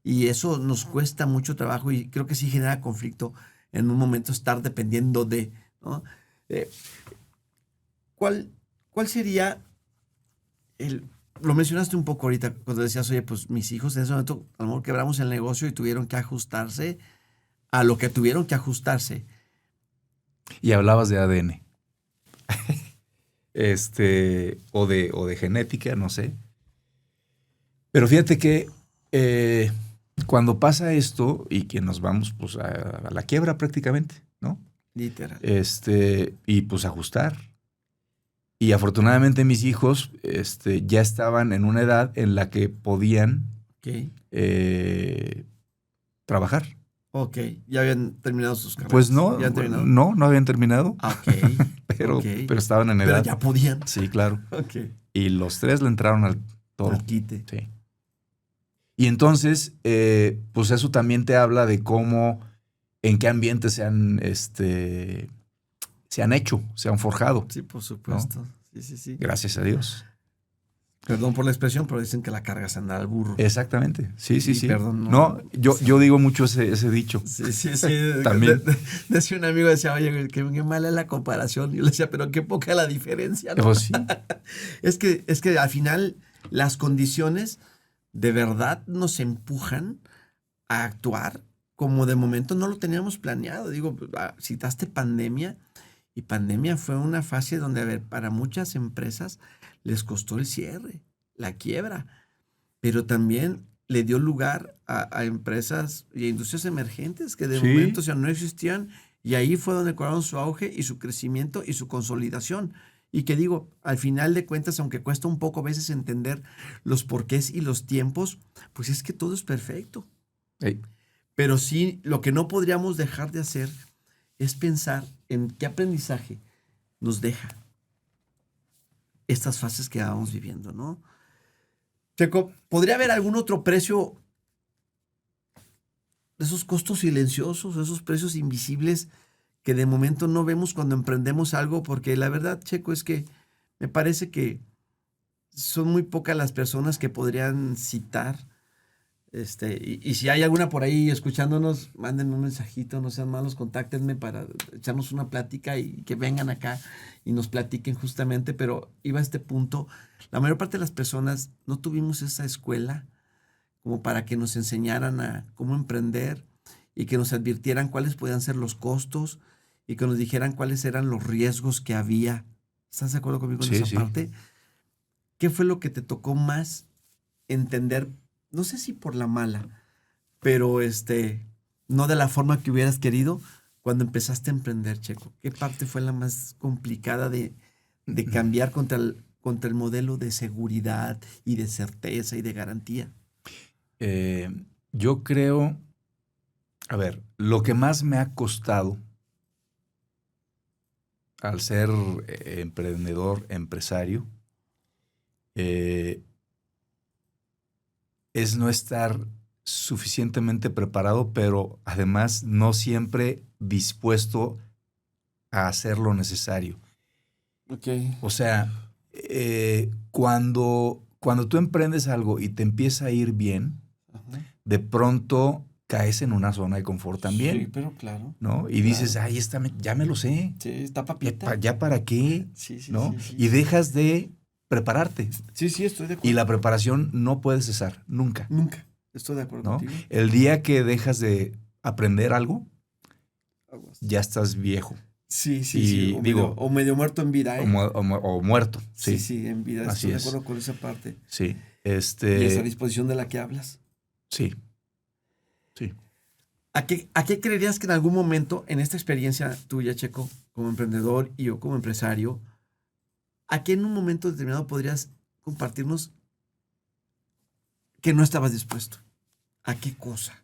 [SPEAKER 2] y eso nos cuesta mucho trabajo y creo que sí genera conflicto en un momento estar dependiendo de, ¿no? ¿Cuál sería lo mencionaste un poco ahorita cuando decías, oye, pues mis hijos en ese momento a lo mejor quebramos el negocio y tuvieron que ajustarse a lo que tuvieron que ajustarse.
[SPEAKER 3] Y hablabas de ADN. O de genética, no sé. Pero fíjate que cuando pasa esto y que nos vamos pues a la quiebra prácticamente, ¿no?
[SPEAKER 2] Literal.
[SPEAKER 3] Y pues ajustar. Y afortunadamente mis hijos ya estaban en una edad en la que podían trabajar.
[SPEAKER 2] Ok, ¿ya habían terminado sus carreras?
[SPEAKER 3] Pues no, no habían terminado.
[SPEAKER 2] Ok.
[SPEAKER 3] pero estaban en edad.
[SPEAKER 2] Pero ya podían.
[SPEAKER 3] Sí, claro.
[SPEAKER 2] Ok.
[SPEAKER 3] Y los 3 le entraron al toro.
[SPEAKER 2] Al quite.
[SPEAKER 3] Sí. Y entonces, pues eso también te habla de cómo, en qué ambiente se han hecho, se han forjado.
[SPEAKER 2] Sí, por supuesto.
[SPEAKER 3] ¿No?
[SPEAKER 2] Sí.
[SPEAKER 3] Gracias a Dios.
[SPEAKER 2] Perdón por la expresión, pero dicen que la carga se anda al burro.
[SPEAKER 3] Exactamente. Sí.
[SPEAKER 2] Perdón.
[SPEAKER 3] Yo digo mucho ese dicho.
[SPEAKER 2] Sí.
[SPEAKER 3] También.
[SPEAKER 2] Decía un amigo, decía, oye, qué mala la comparación. Y yo le decía, pero qué poca la diferencia, ¿no?
[SPEAKER 3] Pues sí.
[SPEAKER 2] Es que al final las condiciones de verdad nos empujan a actuar como de momento no lo teníamos planeado. Digo, citaste pandemia. Y pandemia fue una fase donde, a ver, para muchas empresas les costó el cierre, la quiebra, pero también le dio lugar a empresas y a industrias emergentes que de momento, o sea, no existían, y ahí fue donde cobraron su auge y su crecimiento y su consolidación. Y que digo, al final de cuentas, aunque cuesta un poco a veces entender los porqués y los tiempos, pues es que todo es perfecto.
[SPEAKER 3] Hey.
[SPEAKER 2] Pero sí, lo que no podríamos dejar de hacer es pensar en qué aprendizaje nos deja estas fases que vamos viviendo, ¿no? Checo, ¿podría haber algún otro precio de esos costos silenciosos, esos precios invisibles que de momento no vemos cuando emprendemos algo? Porque la verdad, Checo, es que me parece que son muy pocas las personas que podrían citar. Y si hay alguna por ahí escuchándonos, manden un mensajito, no sean malos, contáctenme para echarnos una plática y que vengan acá y nos platiquen justamente. Pero iba a este punto, la mayor parte de las personas no tuvimos esa escuela como para que nos enseñaran a cómo emprender y que nos advirtieran cuáles podían ser los costos y que nos dijeran cuáles eran los riesgos que había. ¿Estás de acuerdo conmigo en esa parte? ¿Qué fue lo que te tocó más entender? No sé si por la mala, pero no de la forma que hubieras querido cuando empezaste a emprender, Checo. ¿Qué parte fue la más complicada de cambiar con contra el modelo de seguridad y de certeza y de garantía?
[SPEAKER 3] Yo creo, a ver, lo que más me ha costado al ser emprendedor, empresario, es no estar suficientemente preparado, pero además no siempre dispuesto a hacer lo necesario.
[SPEAKER 2] Okay.
[SPEAKER 3] O sea, cuando tú emprendes algo y te empieza a ir bien,
[SPEAKER 2] Ajá.
[SPEAKER 3] de pronto caes en una zona de confort también.
[SPEAKER 2] Sí, pero claro.
[SPEAKER 3] ¿No? Y dices, ay, ya me lo sé.
[SPEAKER 2] Sí, está papita.
[SPEAKER 3] ¿Ya para qué?
[SPEAKER 2] Sí,
[SPEAKER 3] ¿no?
[SPEAKER 2] sí.
[SPEAKER 3] Y dejas de prepararte.
[SPEAKER 2] Sí, estoy de acuerdo.
[SPEAKER 3] Y la preparación no puede cesar, nunca.
[SPEAKER 2] Nunca. Estoy de acuerdo
[SPEAKER 3] ¿no?
[SPEAKER 2] contigo.
[SPEAKER 3] El día que dejas de aprender algo,
[SPEAKER 2] Aguas.
[SPEAKER 3] ya estás viejo.
[SPEAKER 2] Sí. O medio muerto en vida, ¿eh?
[SPEAKER 3] O muerto.
[SPEAKER 2] Sí, en vida.
[SPEAKER 3] Así
[SPEAKER 2] Estoy de
[SPEAKER 3] es.
[SPEAKER 2] acuerdo con esa parte.
[SPEAKER 3] Sí.
[SPEAKER 2] Y esa disposición de la que hablas.
[SPEAKER 3] Sí.
[SPEAKER 2] ¿A qué creerías que en algún momento, en esta experiencia tuya, Checo, como emprendedor y yo como empresario, a qué en un momento determinado podrías compartirnos que no estabas dispuesto? ¿A qué cosa?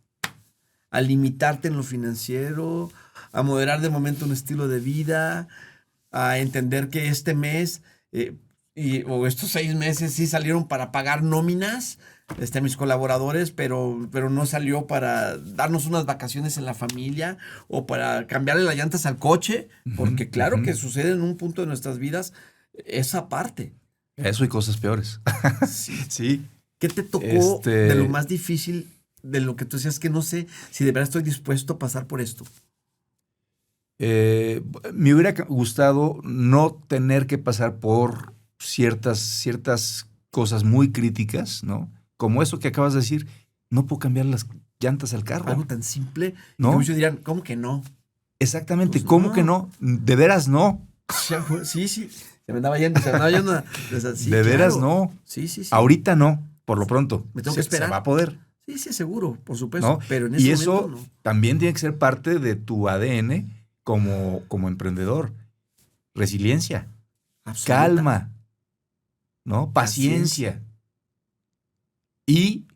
[SPEAKER 2] ¿A limitarte en lo financiero? ¿A moderar de momento un estilo de vida? ¿A entender que este mes o estos 6 meses sí salieron para pagar nóminas a mis colaboradores, pero no salió para darnos unas vacaciones en la familia o para cambiarle las llantas al coche? Porque claro que sucede en un punto de nuestras vidas esa parte.
[SPEAKER 3] Eso y cosas peores. Sí.
[SPEAKER 2] ¿Qué te tocó de lo más difícil, de lo que tú decías que no sé si de verdad estoy dispuesto a pasar por esto?
[SPEAKER 3] Me hubiera gustado no tener que pasar por ciertas cosas muy críticas, ¿no? Como eso que acabas de decir, no puedo cambiar las llantas al carro.
[SPEAKER 2] Algo tan simple.
[SPEAKER 3] ¿No?
[SPEAKER 2] Y muchos dirán, ¿cómo que no?
[SPEAKER 3] Exactamente,
[SPEAKER 2] Pues
[SPEAKER 3] ¿cómo
[SPEAKER 2] no.
[SPEAKER 3] que no? De veras no.
[SPEAKER 2] Sí. Se me andaba yendo. Sí,
[SPEAKER 3] de veras
[SPEAKER 2] claro.
[SPEAKER 3] no.
[SPEAKER 2] Sí.
[SPEAKER 3] Ahorita no, por lo pronto.
[SPEAKER 2] Me tengo que esperar.
[SPEAKER 3] Se va a poder.
[SPEAKER 2] Sí, seguro, por supuesto.
[SPEAKER 3] ¿No?
[SPEAKER 2] Pero en ese
[SPEAKER 3] y eso
[SPEAKER 2] momento no.
[SPEAKER 3] también tiene que ser parte de tu ADN como emprendedor. Resiliencia,
[SPEAKER 2] Absoluta.
[SPEAKER 3] calma, ¿no? Paciencia. Y,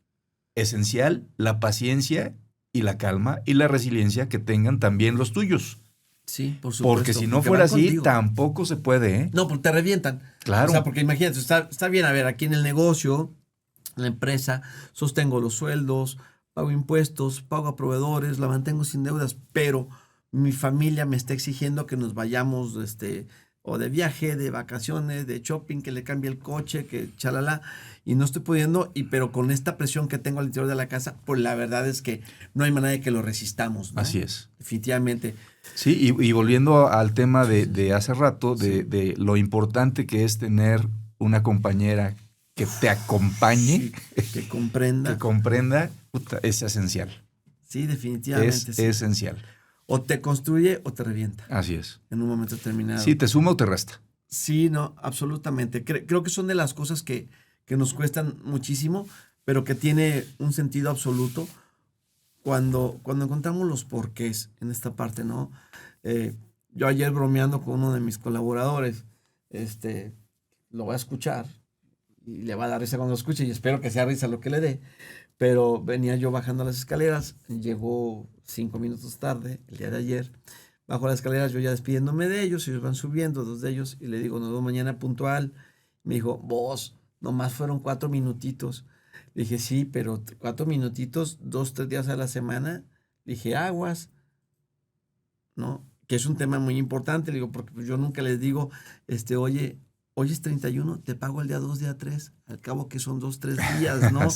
[SPEAKER 3] esencial, la paciencia y la calma y la resiliencia que tengan también los tuyos.
[SPEAKER 2] Sí, por supuesto.
[SPEAKER 3] Porque si no fuera así, tampoco se puede, ¿eh?
[SPEAKER 2] No, porque te revientan.
[SPEAKER 3] Claro.
[SPEAKER 2] O sea, porque imagínate, está bien, a ver, aquí en el negocio, en la empresa, sostengo los sueldos, pago impuestos, pago a proveedores, la mantengo sin deudas, pero mi familia me está exigiendo que nos vayamos o de viaje, de vacaciones, de shopping, que le cambie el coche, que chalala, y no estoy pudiendo, pero con esta presión que tengo al interior de la casa, pues la verdad es que no hay manera de que lo resistamos, ¿no?
[SPEAKER 3] Así es.
[SPEAKER 2] Definitivamente.
[SPEAKER 3] Sí, y volviendo al tema de hace rato, de lo importante que es tener una compañera que te acompañe,
[SPEAKER 2] que comprenda.
[SPEAKER 3] Que comprenda, es esencial.
[SPEAKER 2] Sí, definitivamente.
[SPEAKER 3] Es esencial.
[SPEAKER 2] O te construye o te revienta.
[SPEAKER 3] Así es.
[SPEAKER 2] En un momento determinado.
[SPEAKER 3] Sí, te suma o te resta.
[SPEAKER 2] Sí, no, absolutamente. Creo que son de las cosas que nos muchísimo, pero que tiene un sentido absoluto cuando encontramos los porqués en esta parte, ¿no? Yo ayer bromeando con uno de mis colaboradores, lo voy a escuchar y le va a dar risa cuando lo escuche y espero que sea risa lo que le dé. Pero venía yo bajando las escaleras, llegó 5 minutos tarde, el día de ayer. Bajo las escaleras, yo ya despidiéndome de ellos, ellos van subiendo, 2 de ellos, y le digo, nos vemos mañana puntual. Me dijo, vos, nomás fueron 4 minutitos. Le dije, sí, pero 4 minutitos, 2, 3 días a la semana. Le dije, aguas, ¿no? Que es un tema muy importante, le digo, porque pues, yo nunca les digo, oye, hoy es 31, te pago el día 2, día 3, al cabo que son 2, 3 días, ¿no?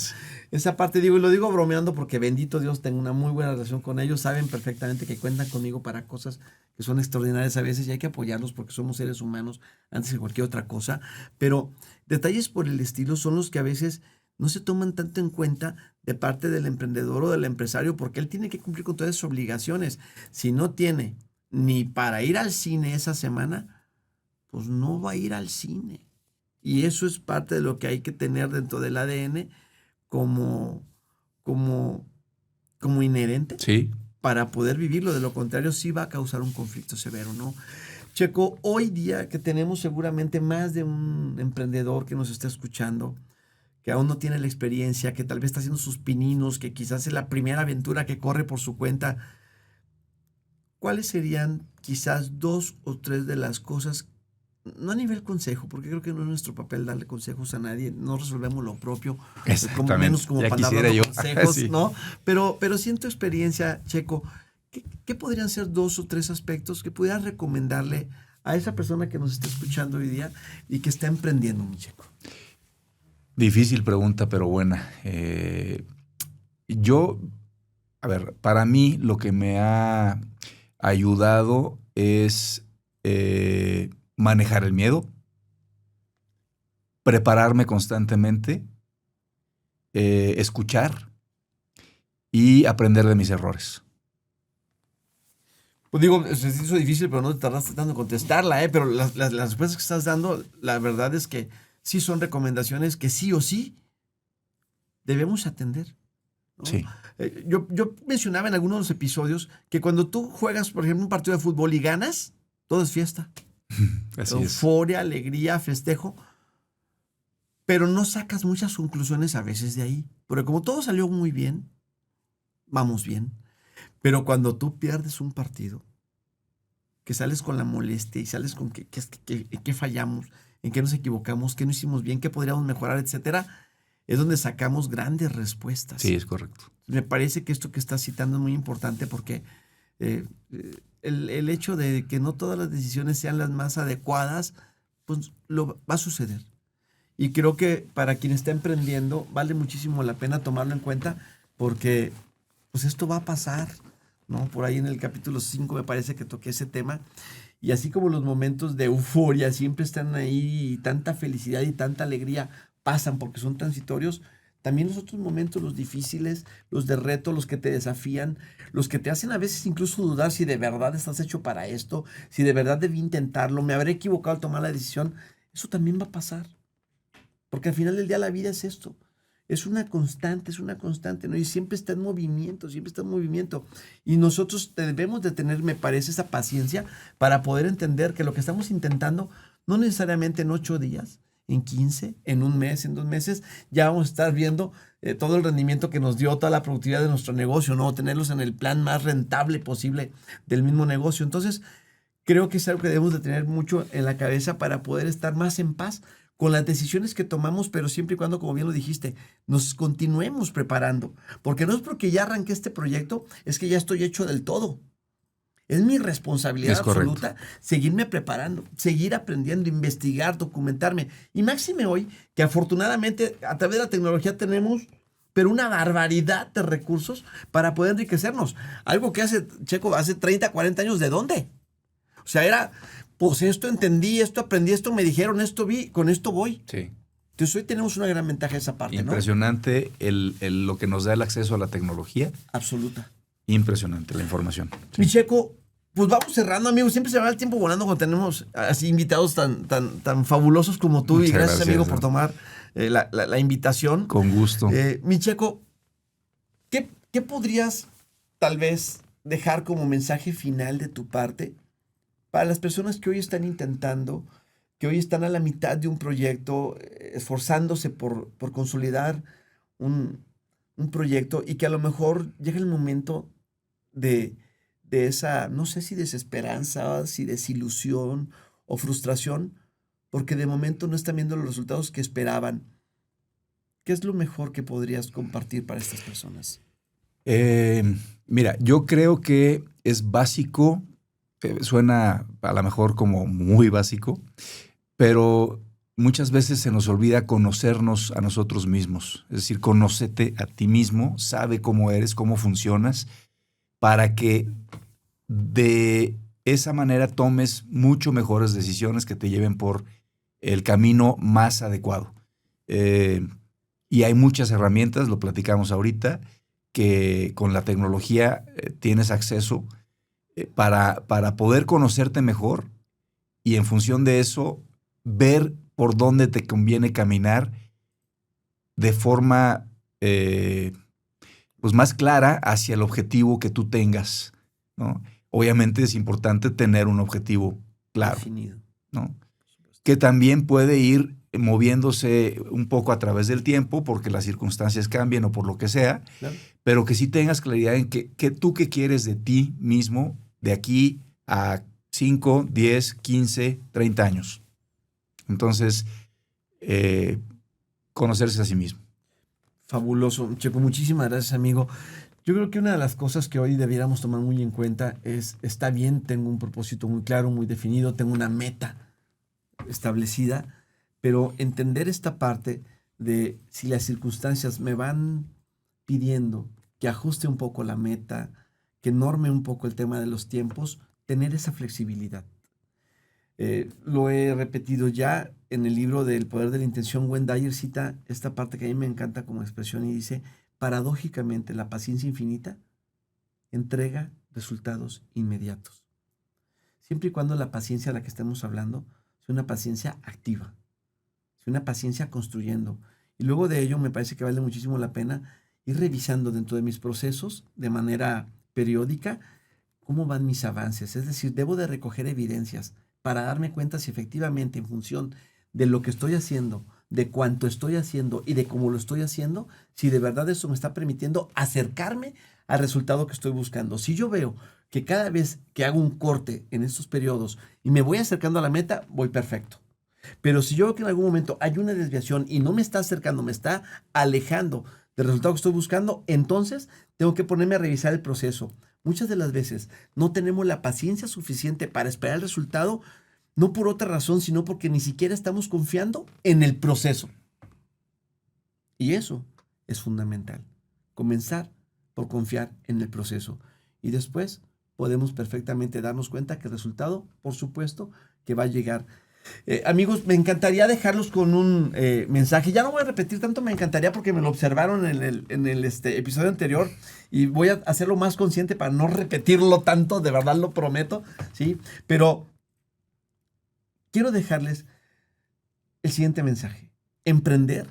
[SPEAKER 2] Esa parte digo, y lo digo bromeando porque bendito Dios, tengo una muy buena relación con ellos, saben perfectamente que cuentan conmigo para cosas que son extraordinarias a veces y hay que apoyarlos porque somos seres humanos antes que cualquier otra cosa, pero detalles por el estilo son los que a veces no se toman tanto en cuenta de parte del emprendedor o del empresario porque él tiene que cumplir con todas sus obligaciones. Si no tiene ni para ir al cine esa semana, pues no va a ir al cine. Y eso es parte de lo que hay que tener dentro del ADN como inherente
[SPEAKER 3] sí,
[SPEAKER 2] para poder vivirlo. De lo contrario, sí va a causar un conflicto severo, ¿no? Checo, hoy día que tenemos seguramente más de un emprendedor que nos está escuchando, que aún no tiene la experiencia, que tal vez está haciendo sus pininos, que quizás es la primera aventura que corre por su cuenta, ¿cuáles serían quizás 2 o 3 de las cosas, no a nivel consejo, porque creo que no es nuestro papel darle consejos a nadie, no resolvemos lo propio, como menos como
[SPEAKER 3] Ya
[SPEAKER 2] para
[SPEAKER 3] quisiera
[SPEAKER 2] dar
[SPEAKER 3] yo.
[SPEAKER 2] consejos,
[SPEAKER 3] Sí.
[SPEAKER 2] ¿no? Pero sí en tu experiencia, Checo, ¿qué podrían ser 2 o 3 aspectos que pudieras recomendarle a esa persona que nos está escuchando hoy día y que está emprendiendo, mi Checo?
[SPEAKER 3] Difícil pregunta, pero buena. Para mí lo que me ha ayudado es manejar el miedo, prepararme constantemente, escuchar y aprender de mis errores.
[SPEAKER 2] Pues digo, se hizo difícil, pero no te tardaste tanto en contestarla, pero las respuestas que estás dando, la verdad es que sí son recomendaciones que sí o sí debemos atender, ¿no?
[SPEAKER 3] Sí.
[SPEAKER 2] Yo mencionaba en algunos de los episodios que cuando tú juegas, por ejemplo, un partido de fútbol y ganas, todo es fiesta.
[SPEAKER 3] Así es.
[SPEAKER 2] Euforia, alegría, festejo, pero no sacas muchas conclusiones a veces de ahí. Porque como todo salió muy bien, vamos bien. Pero cuando tú pierdes un partido, que sales con la molestia y sales con qué fallamos, en qué nos equivocamos, qué no hicimos bien, qué podríamos mejorar, etcétera, es donde sacamos grandes respuestas.
[SPEAKER 3] Sí, es correcto.
[SPEAKER 2] Me parece que esto que estás citando es muy importante porque el hecho de que no todas las decisiones sean las más adecuadas, pues va a suceder. Y creo que para quien está emprendiendo vale muchísimo la pena tomarlo en cuenta porque pues esto va a pasar, ¿no? Por ahí en el capítulo 5 me parece que toqué ese tema. Y así como los momentos de euforia siempre están ahí y tanta felicidad y tanta alegría pasan porque son transitorios, también los otros momentos, los difíciles, los de reto, los que te desafían, los que te hacen a veces incluso dudar si de verdad estás hecho para esto, si de verdad debí intentarlo, me habré equivocado al tomar la decisión, eso también va a pasar. Porque al final del día la vida es esto. Es una constante, ¿no? Y siempre está en movimiento, Y nosotros debemos de tener, me parece, esa paciencia para poder entender que lo que estamos intentando, no necesariamente en 8 días, en 15, en un mes, en 2 meses, ya vamos a estar viendo todo el rendimiento que nos dio, toda la productividad de nuestro negocio, ¿no? Tenerlos en el plan más rentable posible del mismo negocio. Entonces, creo que es algo que debemos de tener mucho en la cabeza para poder estar más en paz con las decisiones que tomamos, pero siempre y cuando, como bien lo dijiste, nos continuemos preparando. Porque no es porque ya arranqué este proyecto, es que ya estoy hecho del todo. Es mi responsabilidad absoluta seguirme preparando, seguir aprendiendo, investigar, documentarme. Y máxime hoy, que afortunadamente a través de la tecnología tenemos, pero una barbaridad de recursos para poder enriquecernos. Algo que hace 30, 40 años, ¿de dónde? O sea, era... pues esto entendí, esto aprendí, esto me dijeron, esto vi, con esto voy.
[SPEAKER 3] Sí.
[SPEAKER 2] Entonces hoy tenemos una gran ventaja de esa parte,
[SPEAKER 3] Impresionante, ¿no? Lo que nos da el acceso a la tecnología.
[SPEAKER 2] Absoluta.
[SPEAKER 3] Impresionante la información. Sí.
[SPEAKER 2] Mi Checo, pues vamos cerrando, amigos. Siempre se va el tiempo volando cuando tenemos así invitados tan fabulosos como tú.
[SPEAKER 3] Muchas
[SPEAKER 2] y gracias, amigo,
[SPEAKER 3] ¿no?
[SPEAKER 2] por tomar la invitación.
[SPEAKER 3] Con gusto.
[SPEAKER 2] Mi Checo, ¿qué podrías tal vez dejar como mensaje final de tu parte para las personas que hoy están intentando, que hoy están a la mitad de un proyecto, esforzándose por consolidar un proyecto y que a lo mejor llega el momento de esa, no sé si desesperanza, si desilusión o frustración, porque de momento no están viendo los resultados que esperaban? ¿Qué es lo mejor que podrías compartir para estas personas?
[SPEAKER 3] Mira, yo creo que es básico. Suena a lo mejor como muy básico, pero muchas veces se nos olvida conocernos a nosotros mismos. Es decir, conócete a ti mismo, sabe cómo eres, cómo funcionas, para que de esa manera tomes mucho mejores decisiones que te lleven por el camino más adecuado. Y hay muchas herramientas, lo platicamos ahorita, que con la tecnología tienes acceso para poder conocerte mejor y en función de eso ver por dónde te conviene caminar de forma pues más clara hacia el objetivo que tú tengas, ¿no? Obviamente es importante tener un objetivo claro,
[SPEAKER 2] definido,
[SPEAKER 3] ¿no? Que también puede ir moviéndose un poco a través del tiempo porque las circunstancias cambian o por lo que sea,
[SPEAKER 2] claro.
[SPEAKER 3] pero que sí tengas claridad en que tú qué quieres de ti mismo de aquí a 5, 10, 15, 30 años. Entonces, conocerse a sí mismo.
[SPEAKER 2] Fabuloso. Checo, muchísimas gracias, amigo. Yo creo que una de las cosas que hoy debiéramos tomar muy en cuenta es, está bien, tengo un propósito muy claro, muy definido, tengo una meta establecida, pero entender esta parte de si las circunstancias me van pidiendo que ajuste un poco la meta, que norme un poco el tema de los tiempos, tener esa flexibilidad. Lo he repetido ya en el libro del Poder de la Intención. Wayne Dyer cita esta parte que a mí me encanta como expresión y dice, paradójicamente, la paciencia infinita entrega resultados inmediatos. Siempre y cuando la paciencia a la que estemos hablando sea una paciencia activa, sea una paciencia construyendo. Y luego de ello me parece que vale muchísimo la pena ir revisando dentro de mis procesos de manera periódica cómo van mis avances. Es decir, debo de recoger evidencias para darme cuenta si efectivamente en función de lo que estoy haciendo, de cuánto estoy haciendo y de cómo lo estoy haciendo, si de verdad eso me está permitiendo acercarme al resultado que estoy buscando. Si yo veo que cada vez que hago un corte en estos periodos y me voy acercando a la meta, voy perfecto. Pero si yo veo que en algún momento hay una desviación y no me está acercando, me está alejando del resultado que estoy buscando, entonces tengo que ponerme a revisar el proceso. Muchas de las veces no tenemos la paciencia suficiente para esperar el resultado, no por otra razón, sino porque ni siquiera estamos confiando en el proceso. Y eso es fundamental. Comenzar por confiar en el proceso. Y después podemos perfectamente darnos cuenta que el resultado, por supuesto, que va a llegar. Amigos, me encantaría dejarlos con un mensaje. Ya no voy a repetir tanto, me encantaría porque me lo observaron en el episodio anterior y voy a hacerlo más consciente para no repetirlo tanto, de verdad lo prometo, ¿sí? Pero quiero dejarles el siguiente mensaje. Emprender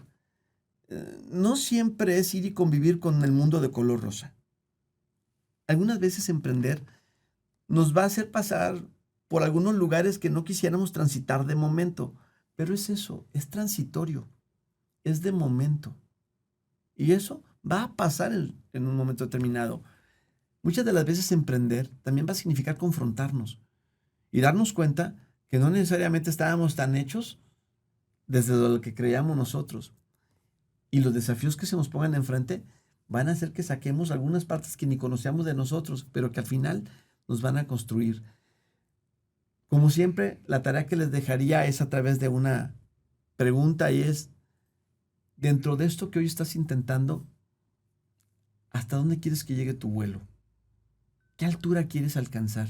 [SPEAKER 2] no siempre es ir y convivir con el mundo de color rosa. Algunas veces emprender nos va a hacer pasar por algunos lugares que no quisiéramos transitar de momento. Pero es eso, es transitorio, es de momento. Y eso va a pasar en un momento determinado. Muchas de las veces emprender también va a significar confrontarnos y darnos cuenta que no necesariamente estábamos tan hechos desde lo que creíamos nosotros. Y los desafíos que se nos pongan enfrente van a hacer que saquemos algunas partes que ni conocíamos de nosotros, pero que al final nos van a construir. Como siempre, la tarea que les dejaría es a través de una pregunta y es, dentro de esto que hoy estás intentando, ¿hasta dónde quieres que llegue tu vuelo? ¿Qué altura quieres alcanzar?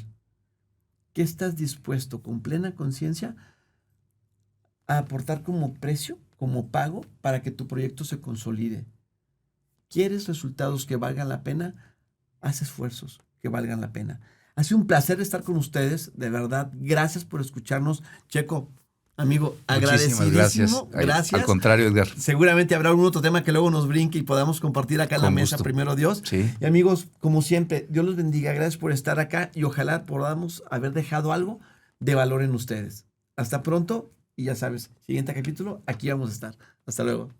[SPEAKER 2] ¿Qué estás dispuesto con plena conciencia a aportar como precio, como pago, para que tu proyecto se consolide? ¿Quieres resultados que valgan la pena? Haz esfuerzos que valgan la pena. Ha sido un placer estar con ustedes, de verdad. Gracias por escucharnos. Checo, amigo, agradecidísimo. Gracias.
[SPEAKER 3] Al contrario, Edgar.
[SPEAKER 2] Seguramente habrá algún otro tema que luego nos brinque y podamos compartir acá en la mesa, primero Dios.
[SPEAKER 3] Sí.
[SPEAKER 2] Y amigos, como siempre, Dios los bendiga. Gracias por estar acá y ojalá podamos haber dejado algo de valor en ustedes. Hasta pronto y ya sabes, siguiente capítulo, aquí vamos a estar. Hasta luego.